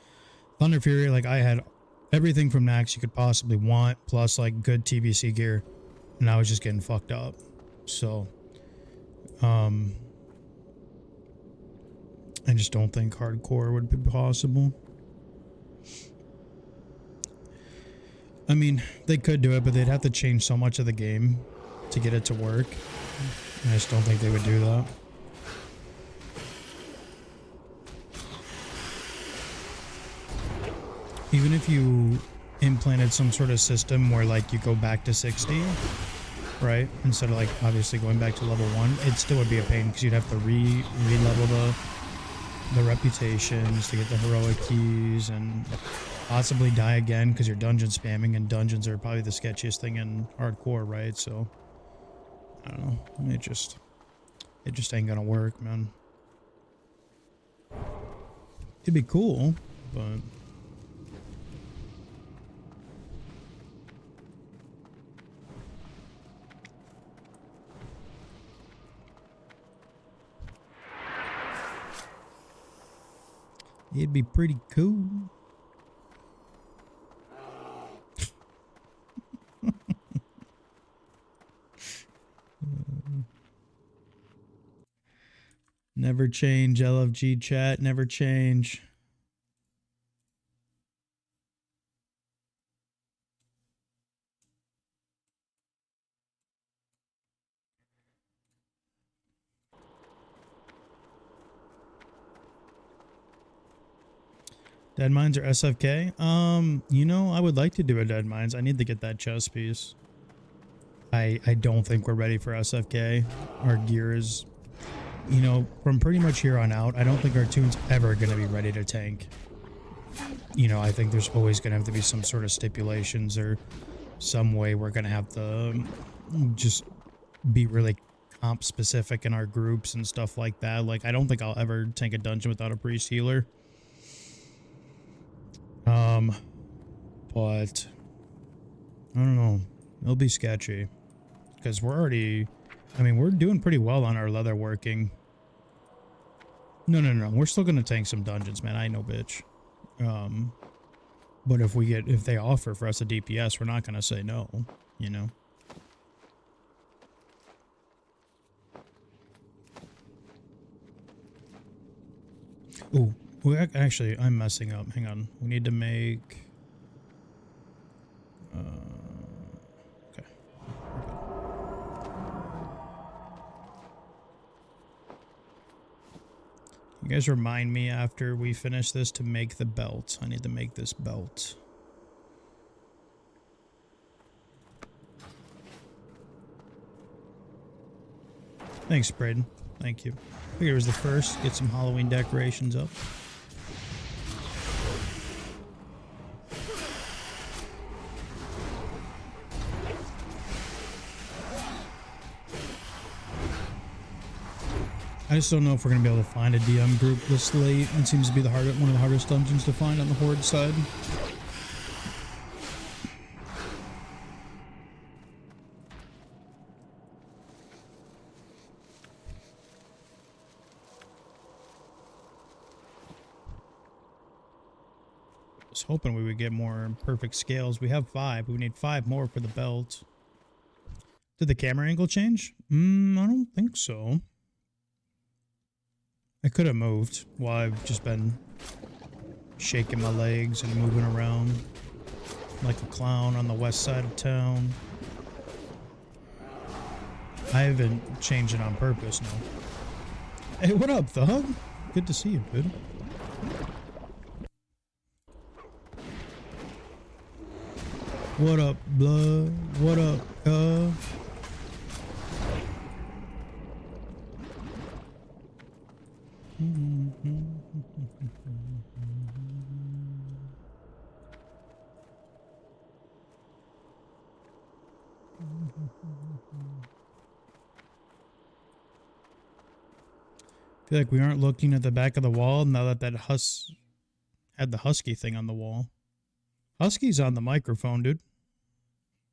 Thunder Fury, like, I had everything from Naxx you could possibly want, plus, like, good TBC gear, and I was just getting fucked up. So... I just don't think hardcore would be possible. I mean, they could do it, but they'd have to change so much of the game to get it to work. I just don't think they would do that. Even if you implanted some sort of system where, like, you go back to 60, right? Instead of, like, obviously going back to level 1, it still would be a pain because you'd have to re-level the reputations to get the heroic keys and possibly die again because you're dungeon spamming, and dungeons are probably the sketchiest thing in hardcore, right? So I don't know. It just ain't gonna work, man. It'd be cool, but it'd be pretty cool. Never change, LFG chat, never change. Dead Mines or SFK? You know, I would like to do a Dead Mines. I need to get that chest piece. I don't think we're ready for SFK. Our gear is, you know, from pretty much here on out, I don't think our tune's ever going to be ready to tank. You know, I think there's always going to have to be some sort of stipulations or some way we're going to have to just be really comp specific in our groups and stuff like that. Like, I don't think I'll ever tank a dungeon without a priest healer. But I don't know. It'll be sketchy because we're already, I mean, we're doing pretty well on our leather working. No. We're still going to tank some dungeons, man. I know, bitch. But if they offer for us a DPS, we're not going to say no, you know? Ooh, actually, I'm messing up. Hang on. We need to make... okay. You guys remind me after we finish this to make the belt. I need to make this belt. Thanks, Braden. Thank you. Here was the first. Get some Halloween decorations up. I just don't know if we're going to be able to find a DM group this late. It seems to be one of the hardest dungeons to find on the Horde side. was hoping we would get more perfect scales. We have 5. We need 5 more for the belt. Did the camera angle change? I don't think so. I could have moved while I've just been shaking my legs and moving around like a clown on the west side of town. I haven't changed it on purpose, no. Hey, what up, Thug? Good to see you, dude. What up, blood? What up, I feel like we aren't looking at the back of the wall now that that had the husky thing on the wall. Husky's on the microphone, dude.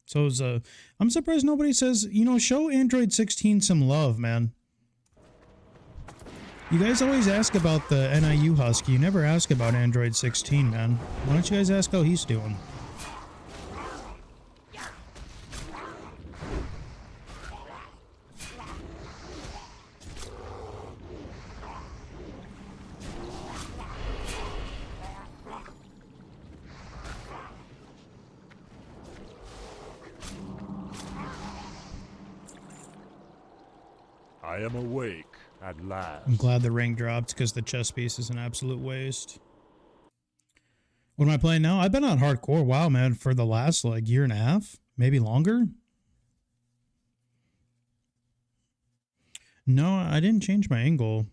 So is I'm surprised nobody says, you know, show Android 16 some love, man. You guys always ask about the NIU husky. You never ask about Android 16, man. Why don't you guys ask how he's doing? I am awake at last. I'm glad the ring dropped because the chess piece is an absolute waste. What am I playing now? I've been on hardcore, wow, man, for the last like year and a half, maybe longer. No, I didn't change my angle,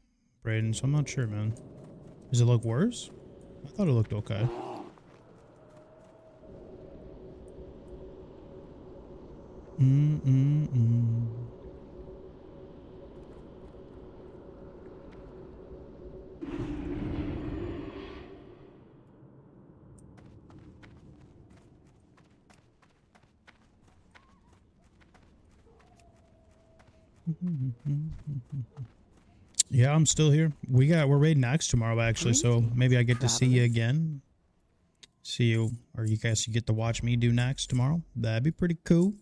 Brayden, so I'm not sure, man. Does it look worse? I thought it looked okay. Yeah, I'm still here. We're raiding Naxx tomorrow actually, so maybe I get to see you again. See you, or you guys get to watch me do Naxx tomorrow. That'd be pretty cool.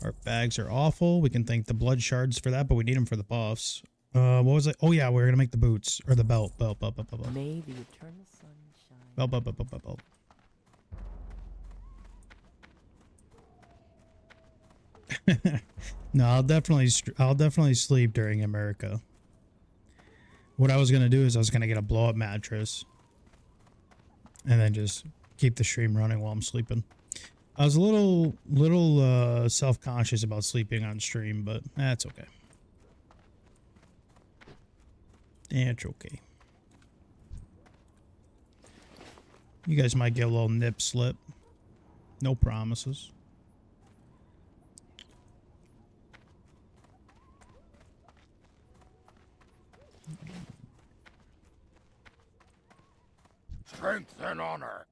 Our bags are awful. We can thank the blood shards for that, but we need them for the buffs. What was it? Oh yeah, we're gonna make the boots or the belt. Belt. May the eternal sun shine. Belt. No, I'll definitely sleep during America. What I was gonna do is I was gonna get a blow up mattress, and then just keep the stream running while I'm sleeping. I was a little self-conscious about sleeping on stream, but that's okay. It's okay. You guys might get a little nip slip. No promises. Strength and honor.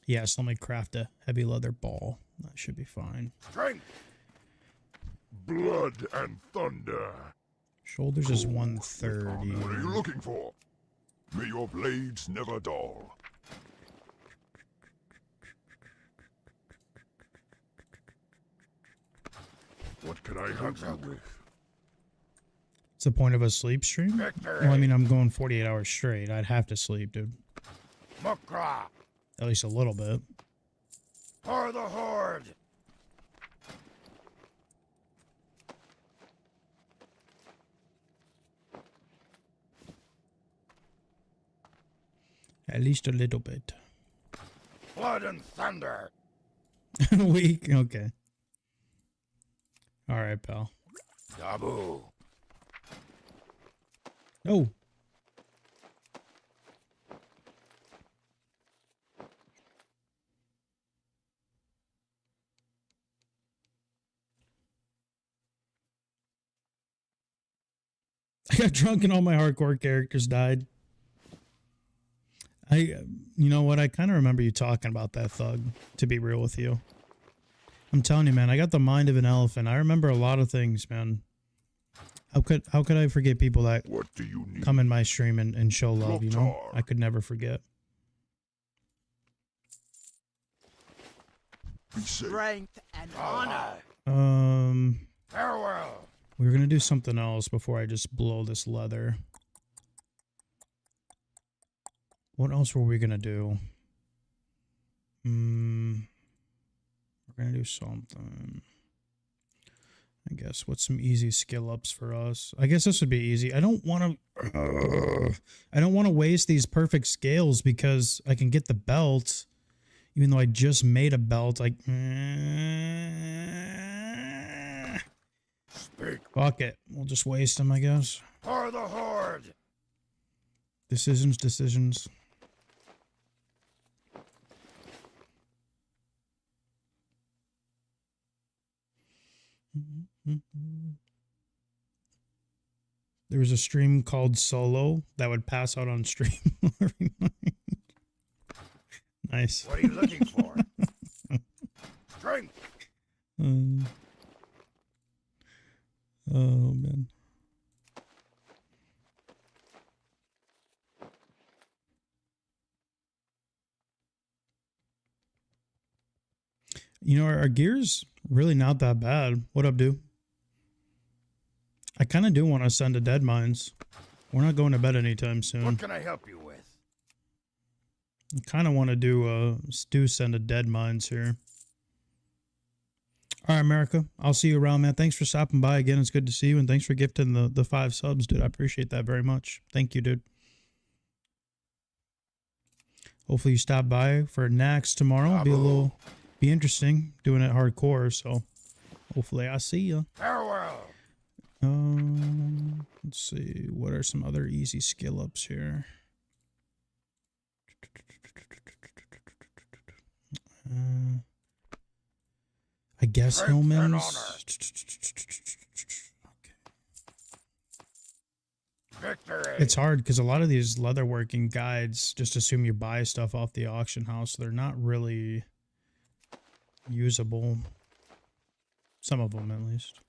Yes, let me craft a heavy leather ball. That should be fine. Strength. Blood and thunder. Shoulders is 130. What are you looking for? May your blades never dull. What can I help you with? What's the point of a sleep stream? Victory. Well, I mean, I'm going 48 hours straight. I'd have to sleep, dude. Mukra. At least a little bit. For the horde. At least a little bit. Blood and thunder. Weak? Okay. Alright, pal. Dabu. Oh! I got drunk and all my hardcore characters died. You know what? I kind of remember you talking about that, Thug, to be real with you. I'm telling you, man, I got the mind of an elephant. I remember a lot of things, man. How could I forget people that What do you need? come in my stream and show love, you know? I could never forget. Be safe. Strength and honor. Farewell. We were gonna do something else before I just blow this leather. What else were we gonna do? We're gonna do something. I guess what's some easy skill ups for us? I guess this would be easy. I don't want to waste these perfect scales because I can get the belt, even though I just made a belt. Like, Speak fuck it. We'll just waste them, I guess. for the horde. Decisions. There was a stream called Solo that would pass out on stream every night. Nice. What are you looking for? Strength. Oh man. You know, our gear's really not that bad. What up, dude? I kind of do want to send to Dead Mines. We're not going to bed anytime soon. What can I help you with? I kind of want to do send to Dead Mines here. All right, America. I'll see you around, man. Thanks for stopping by again. It's good to see you, and thanks for gifting the 5 subs, dude. I appreciate that very much. Thank you, dude. Hopefully you stop by for Naxx tomorrow. Be interesting doing it hardcore. So hopefully I see you. Farewell. Let's see. What are some other easy skill ups here? I guess Hillman's. Victory. It's hard because a lot of these leatherworking guides just assume you buy stuff off the auction house. So they're not really usable. Some of them, at least.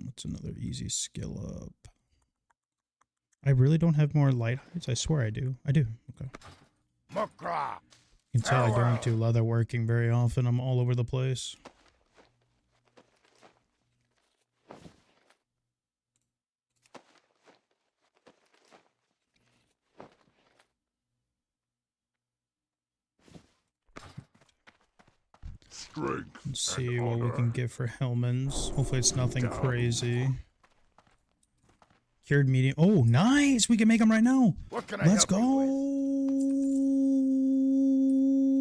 What's another easy skill up? I really don't have more light heights. I swear I do. I do. Okay. Mukra. You can tell I don't do leatherworking very often. I'm all over the place. Strength. Let's see what we can get for Hellman's. Hopefully it's nothing crazy. Cured medium. Oh, nice! We can make them right now. What can I Let's help you go.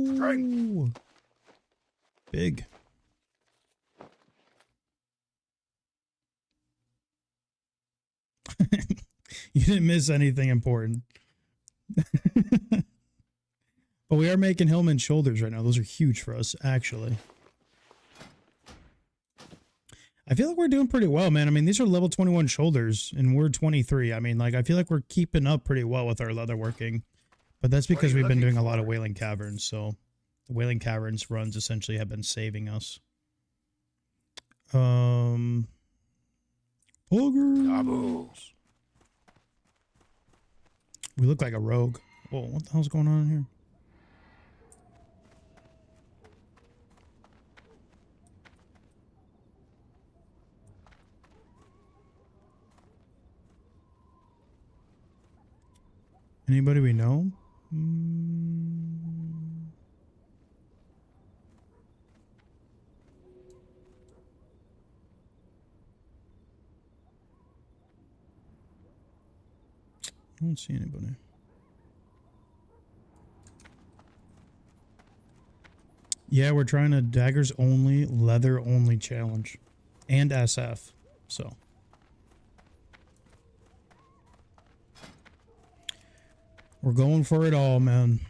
with? Strength. Big. You didn't miss anything important. But we are making Hillman shoulders right now. Those are huge for us, actually. I feel like we're doing pretty well, man. I mean, these are level 21 shoulders, and we're 23. I mean, like, I feel like we're keeping up pretty well with our leatherworking. But that's because we've been doing a lot of Wailing Caverns, so the Wailing Caverns runs essentially have been saving us. Poggers. We look like a rogue. Whoa, what the hell's going on in here? Anybody we know? I don't see anybody. Yeah, we're trying a daggers only, leather only challenge. And SF, so. We're going for it all, man.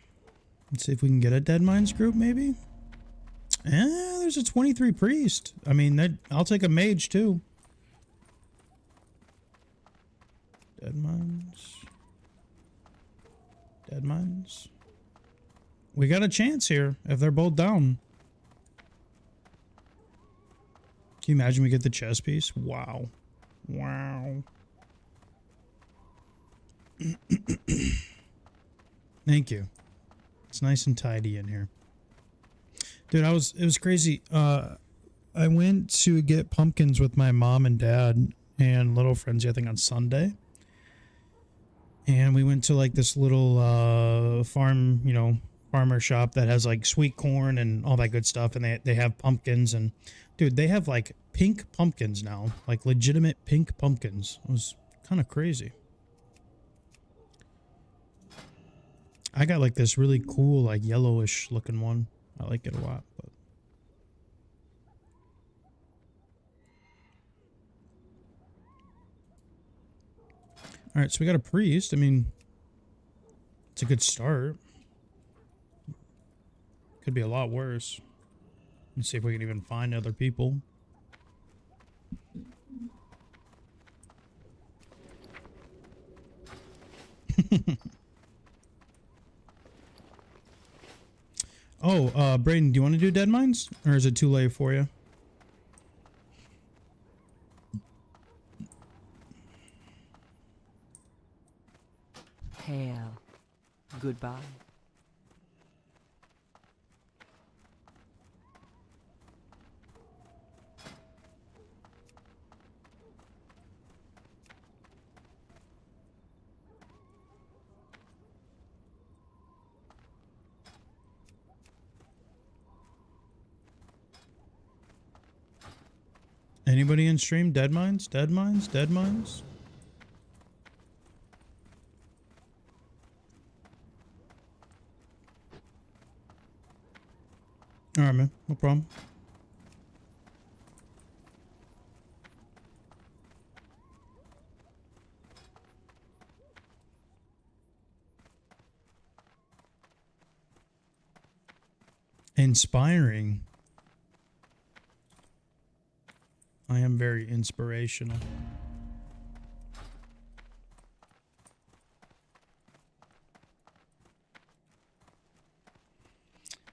Let's see if we can get a Dead Mines group, maybe? There's a 23 priest. I mean, I'll take a mage, too. Dead Mines. Dead Mines. We got a chance here, if they're both down. Can you imagine we get the chess piece? Wow. Wow. Thank you. It's nice and tidy in here. Dude, it was crazy. I went to get pumpkins with my mom and dad and little frenzy, I think on Sunday. And we went to like this little farm, you know, farmer shop that has like sweet corn and all that good stuff. And they have pumpkins. And dude, they have like pink pumpkins now, like legitimate pink pumpkins. It was kind of crazy. I got like this really cool, like yellowish looking one. I like it a lot, but. All right, so we got a priest. I mean, it's a good start. Could be a lot worse. Let's see if we can even find other people. Oh, Brayden, do you want to do Dead Mines? Or is it too late for you? Hail. Goodbye. Anybody in stream? Dead Mines? Dead Mines? Dead Mines? Alright, man. No problem. Inspiring. I am very inspirational.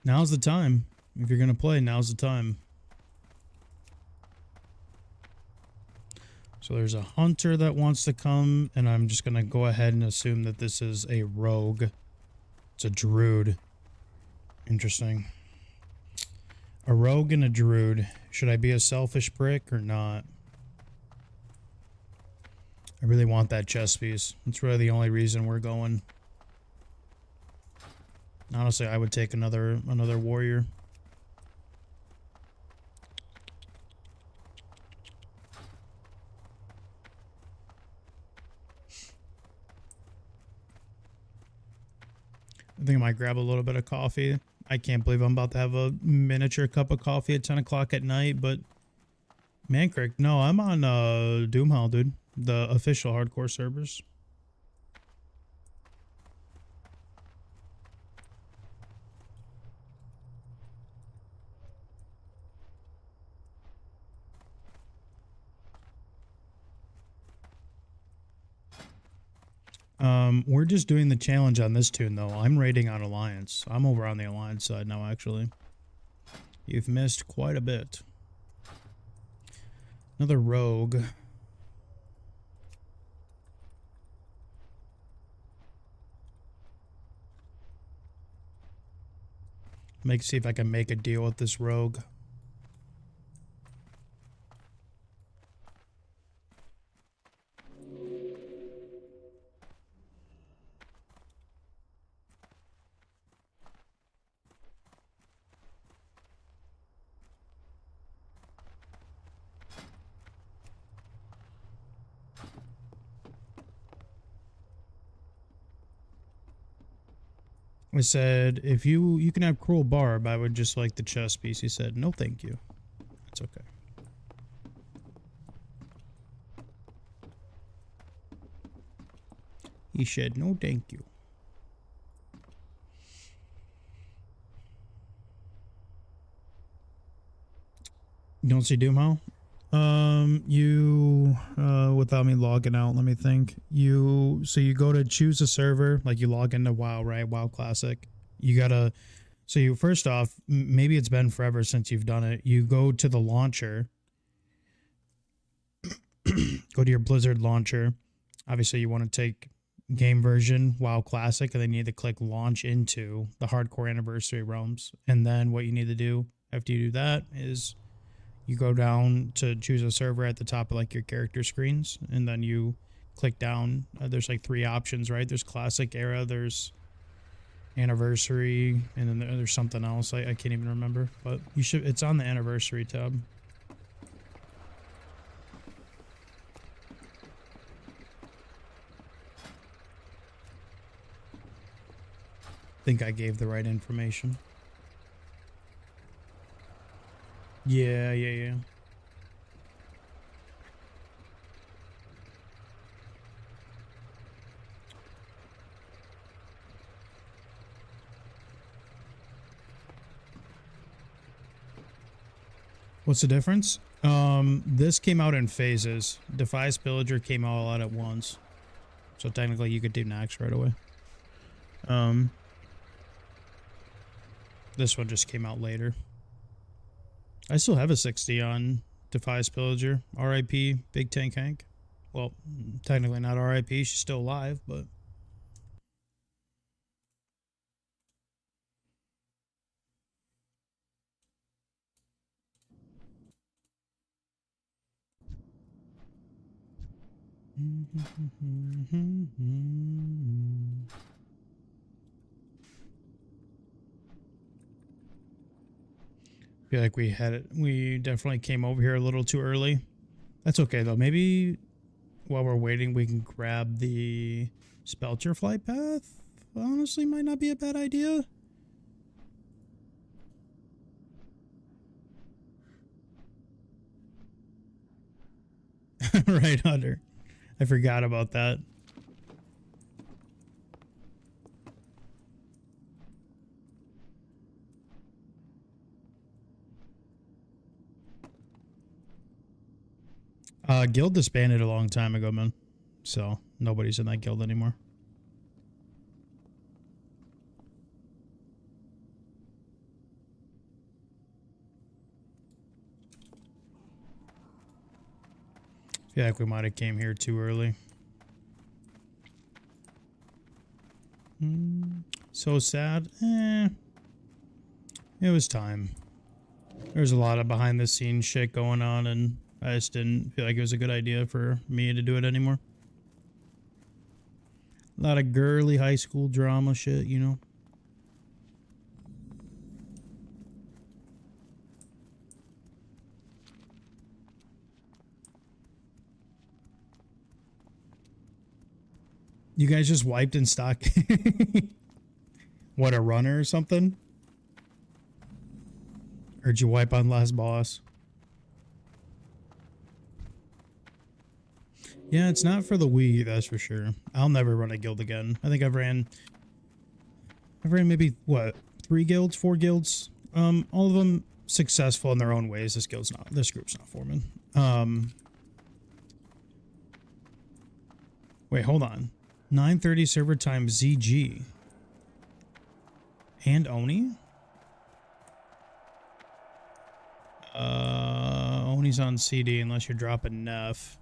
Now's the time. If you're gonna play, now's the time. So there's a hunter that wants to come, and I'm just gonna go ahead and assume that this is a rogue. It's a druid. Interesting. A rogue and a druid. Should I be a selfish prick or not? I really want that chess piece. That's really the only reason we're going. Honestly, I would take another warrior. I think I might grab a little bit of coffee. I can't believe I'm about to have a miniature cup of coffee at 10 o'clock at night, but Mancrick, no, I'm on Doomhall, dude. The official hardcore servers. We're just doing the challenge on this tune, though. I'm raiding on Alliance. I'm over on the Alliance side now, actually. You've missed quite a bit. Another rogue. See if I can make a deal with this rogue. I said, if you can have Cruel Barb, I would just like the chess piece. He said, no thank you. It's okay. He said, no thank you. You don't see Doomhow? Without me logging out, let me think. So you go to choose a server, like you log into WoW, right? WoW Classic. So you, first off, maybe it's been forever since you've done it. You go to the launcher go to your Blizzard launcher. Obviously, you want to take game version WoW Classic, and then you need to click launch into the hardcore anniversary realms. And then what you need to do after you do that is you go down to choose a server at the top of like your character screens, and then you click down. There's like 3 options, right? There's classic, era, there's anniversary, and then there's something else. I can't even remember, but you should. It's on the anniversary tab. I think I gave the right information. Yeah. What's the difference? This came out in phases. Defies Pillager came all out at once. So technically you could do Naxx right away. This one just came out later. I still have a 60 on Defies Pillager. R.I.P. Big Tank Hank. Well, technically not R.I.P. She's still alive, but... feel like we definitely came over here a little too early. That's okay though. Maybe while we're waiting we can grab the Spelter flight path. Honestly, might not be a bad idea. Right, Hunter. I forgot about that. Guild disbanded a long time ago, man. So nobody's in that guild anymore. I feel like we might have came here too early. So sad. It was time. There's a lot of behind the scenes shit going on, and I just didn't feel like it was a good idea for me to do it anymore. A lot of girly high school drama shit, you know. You guys just wiped in stock. What, a runner or something? Or did you wipe on last boss? Yeah, it's not for the Wii, that's for sure. I'll never run a guild again. I think I've ran maybe, what, 3 guilds, 4 guilds? All of them successful in their own ways. This group's not forming. Wait, hold on. 9:30 server time ZG. And Oni? Oni's on CD unless you're dropping Neff.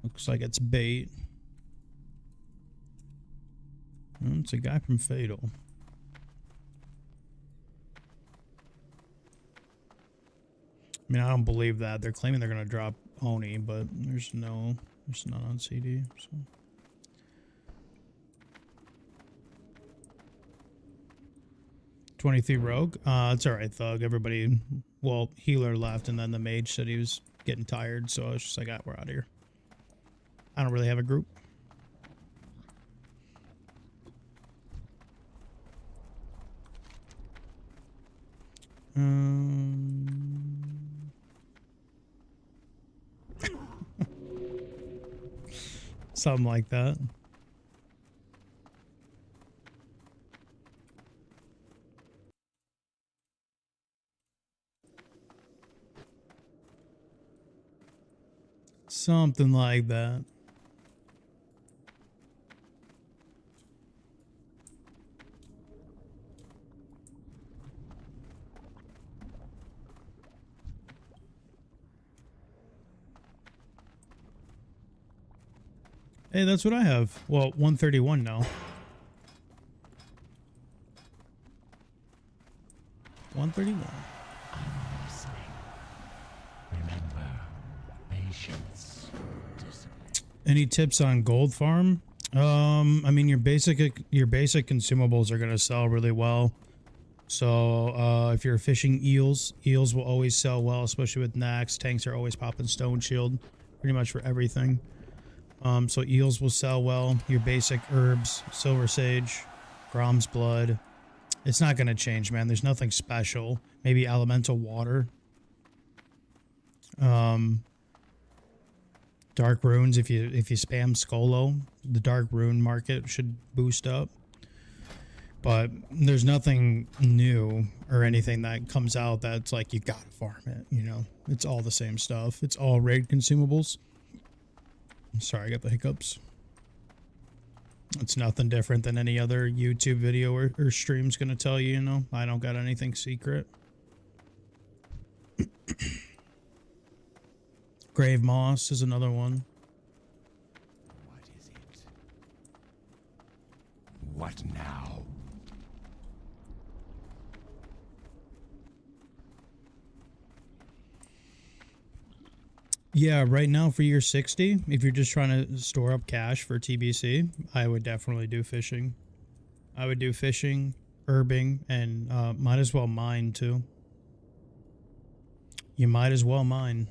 Looks like it's bait. It's a guy from Fatal. I mean, I don't believe that. They're claiming they're gonna drop Oni, but there's none on CD, so. $23 Rogue. It's alright, Thug. Everybody, well, Healer left, and then the Mage said he was getting tired, so I was just like, we're out of here. I don't really have a group. Something like that. Something like that. Hey, that's what I have. Well, 131 now. 131. Listening. Remember, patience, discipline. Any tips on gold farm? I mean your basic consumables are gonna sell really well. So if you're fishing eels will always sell well, especially with Naxx. Tanks are always popping stone shield, pretty much for everything. So eels will sell well. Your basic herbs, silver sage, Grom's blood. It's not gonna change, man. There's nothing special. Maybe elemental water. Dark runes, if you spam Skolo, the dark rune market should boost up. But there's nothing new or anything that comes out that's like you gotta farm it, you know. It's all the same stuff. It's all raid consumables. I'm sorry, I got the hiccups. It's nothing different than any other YouTube video or stream's gonna tell you, you know. I don't got anything secret. Grave moss is another one. What is it? What now? Yeah, right now for year 60, if you're just trying to store up cash for TBC, I would definitely do fishing. I would do fishing, herbing, and might as well mine too. You might as well mine.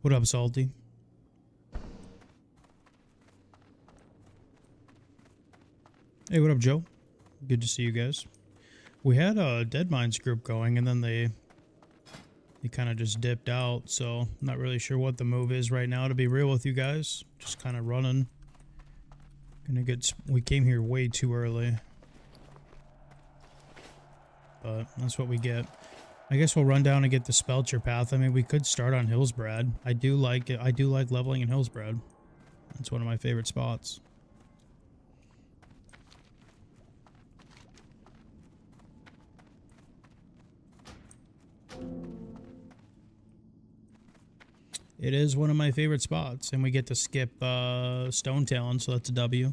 What up, Salty? Hey, what up, Joe? Good to see you guys. We had a Dead Mines group going, and then they kind of just dipped out, so I'm not really sure what the move is right now, to be real with you guys. Just kind of running. We came here way too early. But that's what we get. I guess we'll run down and get the Spelcher path. I mean, we could start on Hillsbrad. I do like it. I do like leveling in Hillsbrad. It's one of my favorite spots. It is one of my favorite spots, and we get to skip Stone Talon, so that's a W.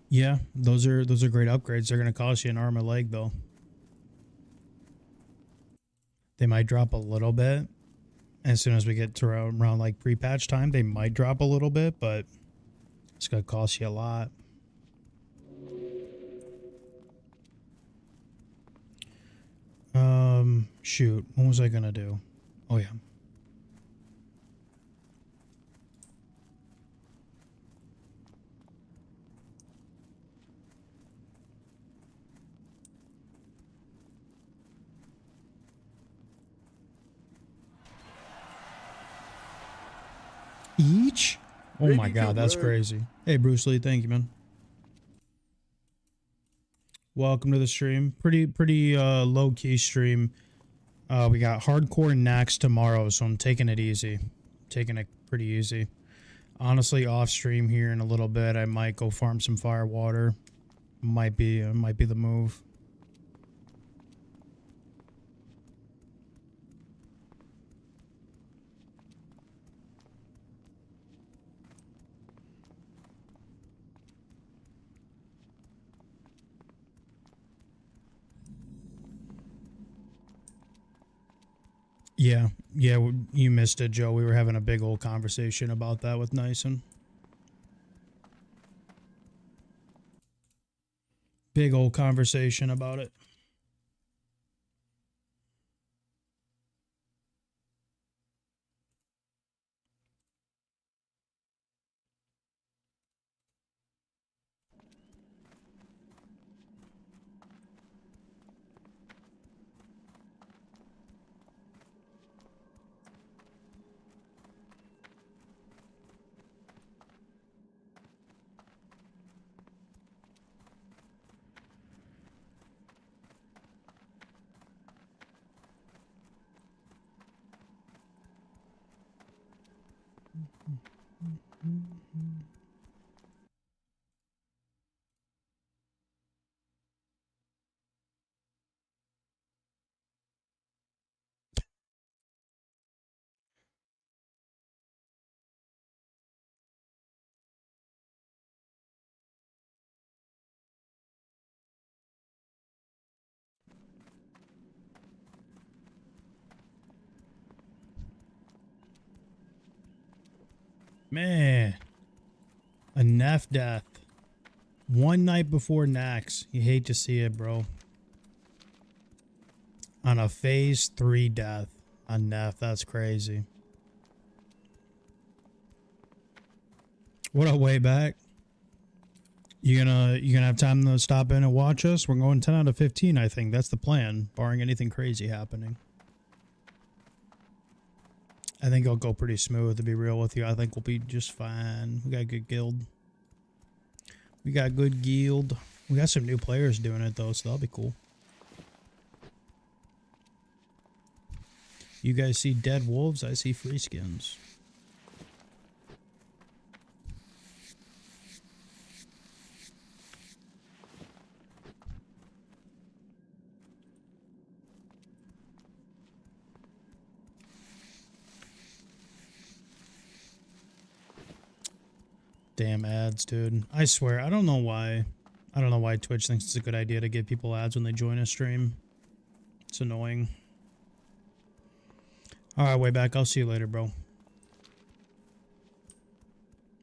Yeah, those are great upgrades. They're gonna cost you an arm and leg though. They might drop a little bit as soon as we get to around like pre-patch time. They might drop a little bit, but it's gonna cost you a lot. Shoot, what was I gonna do? Oh yeah. Each? Oh my god, that's crazy. Hey Bruce Lee, thank you, man. Welcome to the stream. Pretty low key stream. We got hardcore Naxx tomorrow, so I'm taking it easy. Taking it pretty easy. Honestly, off stream here in a little bit, I might go farm some fire water. Might be the move. Yeah, you missed it, Joe. We were having a big old conversation about that with Nyson. Big old conversation about it. Man, a Neff death. One night before Naxx. You hate to see it, bro. On a phase 3 death on Neff. That's crazy. What up, way back? You gonna have time to stop in and watch us? We're going 10 out of 15, I think. That's the plan, barring anything crazy happening. I think it'll go pretty smooth, to be real with you. I think we'll be just fine. We got a good guild. We got good guild. We got some new players doing it, though, so that'll be cool. You guys see dead wolves? I see free skins. Damn ads, dude. I swear, I don't know why. I don't know why Twitch thinks it's a good idea to give people ads when they join a stream. It's annoying. Alright, way back. I'll see you later, bro.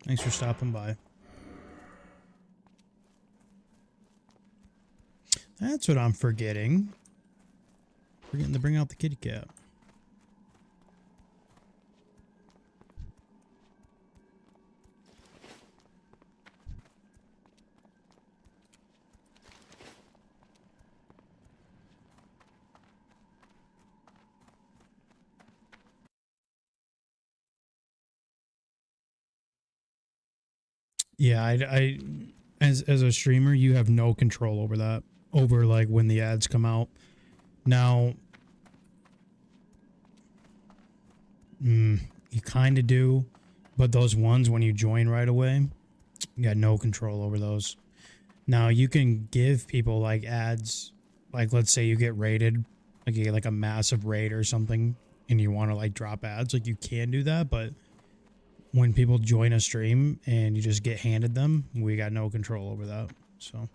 Thanks for stopping by. That's what I'm forgetting. Forgetting to bring out the kitty cat. Yeah, as a streamer, you have no control over that. Over like when the ads come out. Now, you kind of do, but those ones when you join right away, you got no control over those. Now you can give people like ads, like let's say you get raided, like you get like a massive raid or something, and you want to like drop ads, like you can do that, but when people join a stream and you just get handed them, we got no control over that. So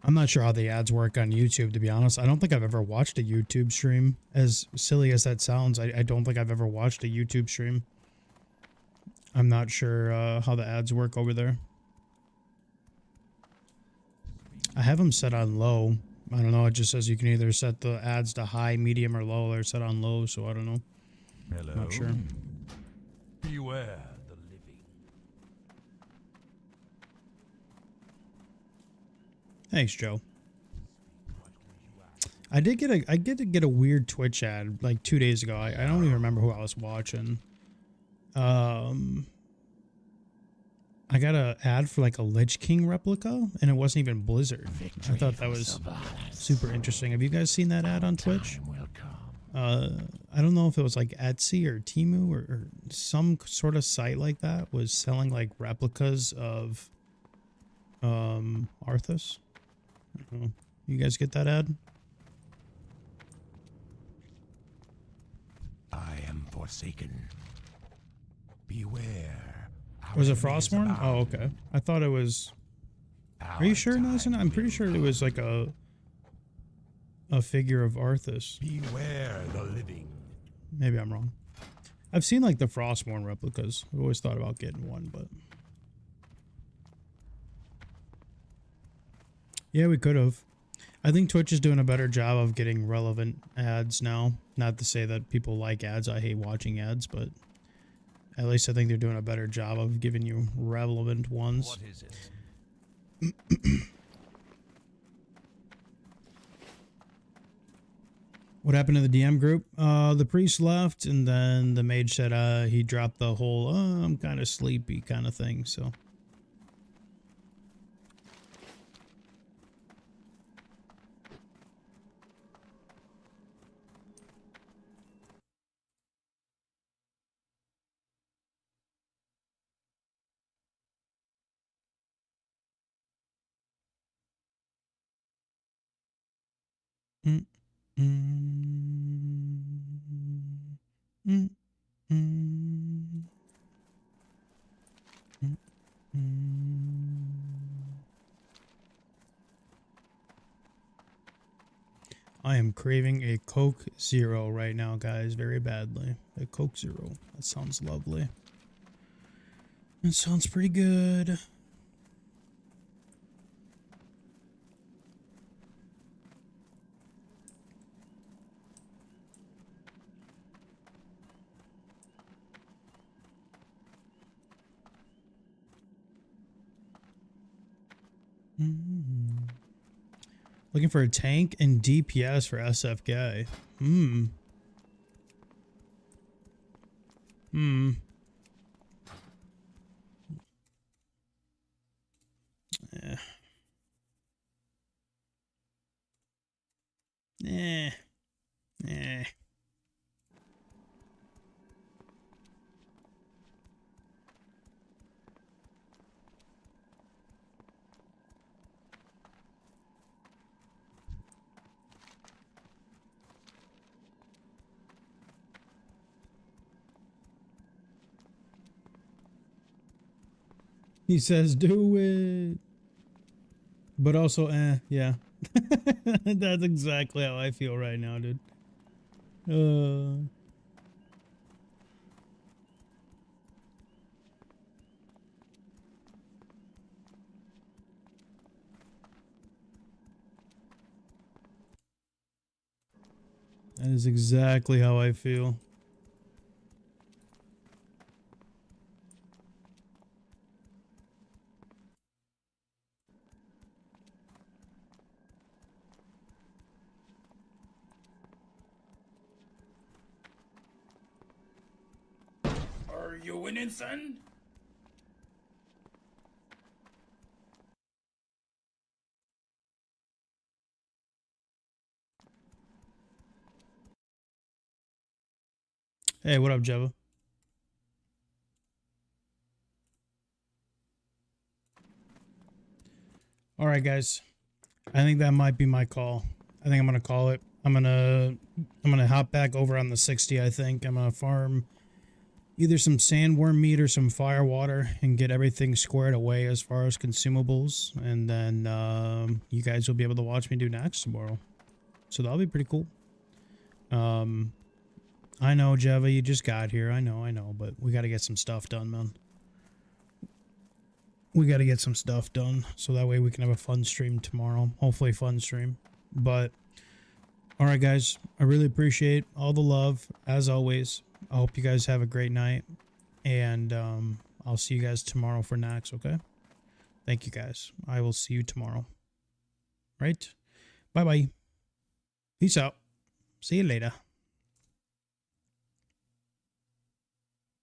I'm not sure how the ads work on YouTube, to be honest. I don't think I've ever watched a YouTube stream. As silly as that sounds, I don't think I've ever watched a YouTube stream. I'm not sure how the ads work over there. I have them set on low. I don't know, it just says you can either set the ads to high, medium, or low, or set on low, so I don't know. Hello. Not sure. Beware the living. Thanks, Joe. I did get a weird Twitch ad like 2 days ago. I don't even remember who I was watching. I got an ad for like a Lich King replica, and it wasn't even Blizzard. I thought that was super interesting. Have you guys seen that ad on Twitch? I don't know if it was like Etsy or Temu or some sort of site like that was selling like replicas of Arthas. I don't know. You guys get that ad? I am forsaken. Beware. Was it Frostmourne? Oh, okay. I thought it was... Are you sure, Nelson? I'm pretty sure it was like a figure of Arthas. Beware the living. Maybe I'm wrong. I've seen like the Frostmourne replicas. I've always thought about getting one, but... Yeah, we could have. I think Twitch is doing a better job of getting relevant ads now. Not to say that people like ads. I hate watching ads, but... At least I think they're doing a better job of giving you relevant ones. What is it? What happened to the DM group? The priest left, and then the mage said he dropped the whole I'm kind of sleepy kind of thing, so... Mm, mm, mm, mm, mm, mm. I am craving a Coke Zero right now, guys, very badly. A Coke Zero. That sounds lovely. It sounds pretty good. Mm. Looking for a tank and DPS for SF guy. Hmm. Hmm. Eh. Eh. Eh. He says, do it. But also, yeah. That's exactly how I feel right now, dude. That is exactly how I feel. Are you winning, son? Hey, what up, Jeva? All right, guys. I think that might be my call. I think I'm gonna call it. I'm gonna hop back over on the 60. I think I'm gonna farm either some sandworm meat or some fire water and get everything squared away as far as consumables, and then you guys will be able to watch me do Naxx tomorrow. So that'll be pretty cool. I know, Jeva, you just got here. I know, but we got to get some stuff done, man. We got to get some stuff done so that way we can have a fun stream tomorrow. Hopefully fun stream. But all right, guys, I really appreciate all the love as always. I hope you guys have a great night, and I'll see you guys tomorrow for Naxx, okay? Thank you, guys. I will see you tomorrow. Right? Bye-bye. Peace out. See you later.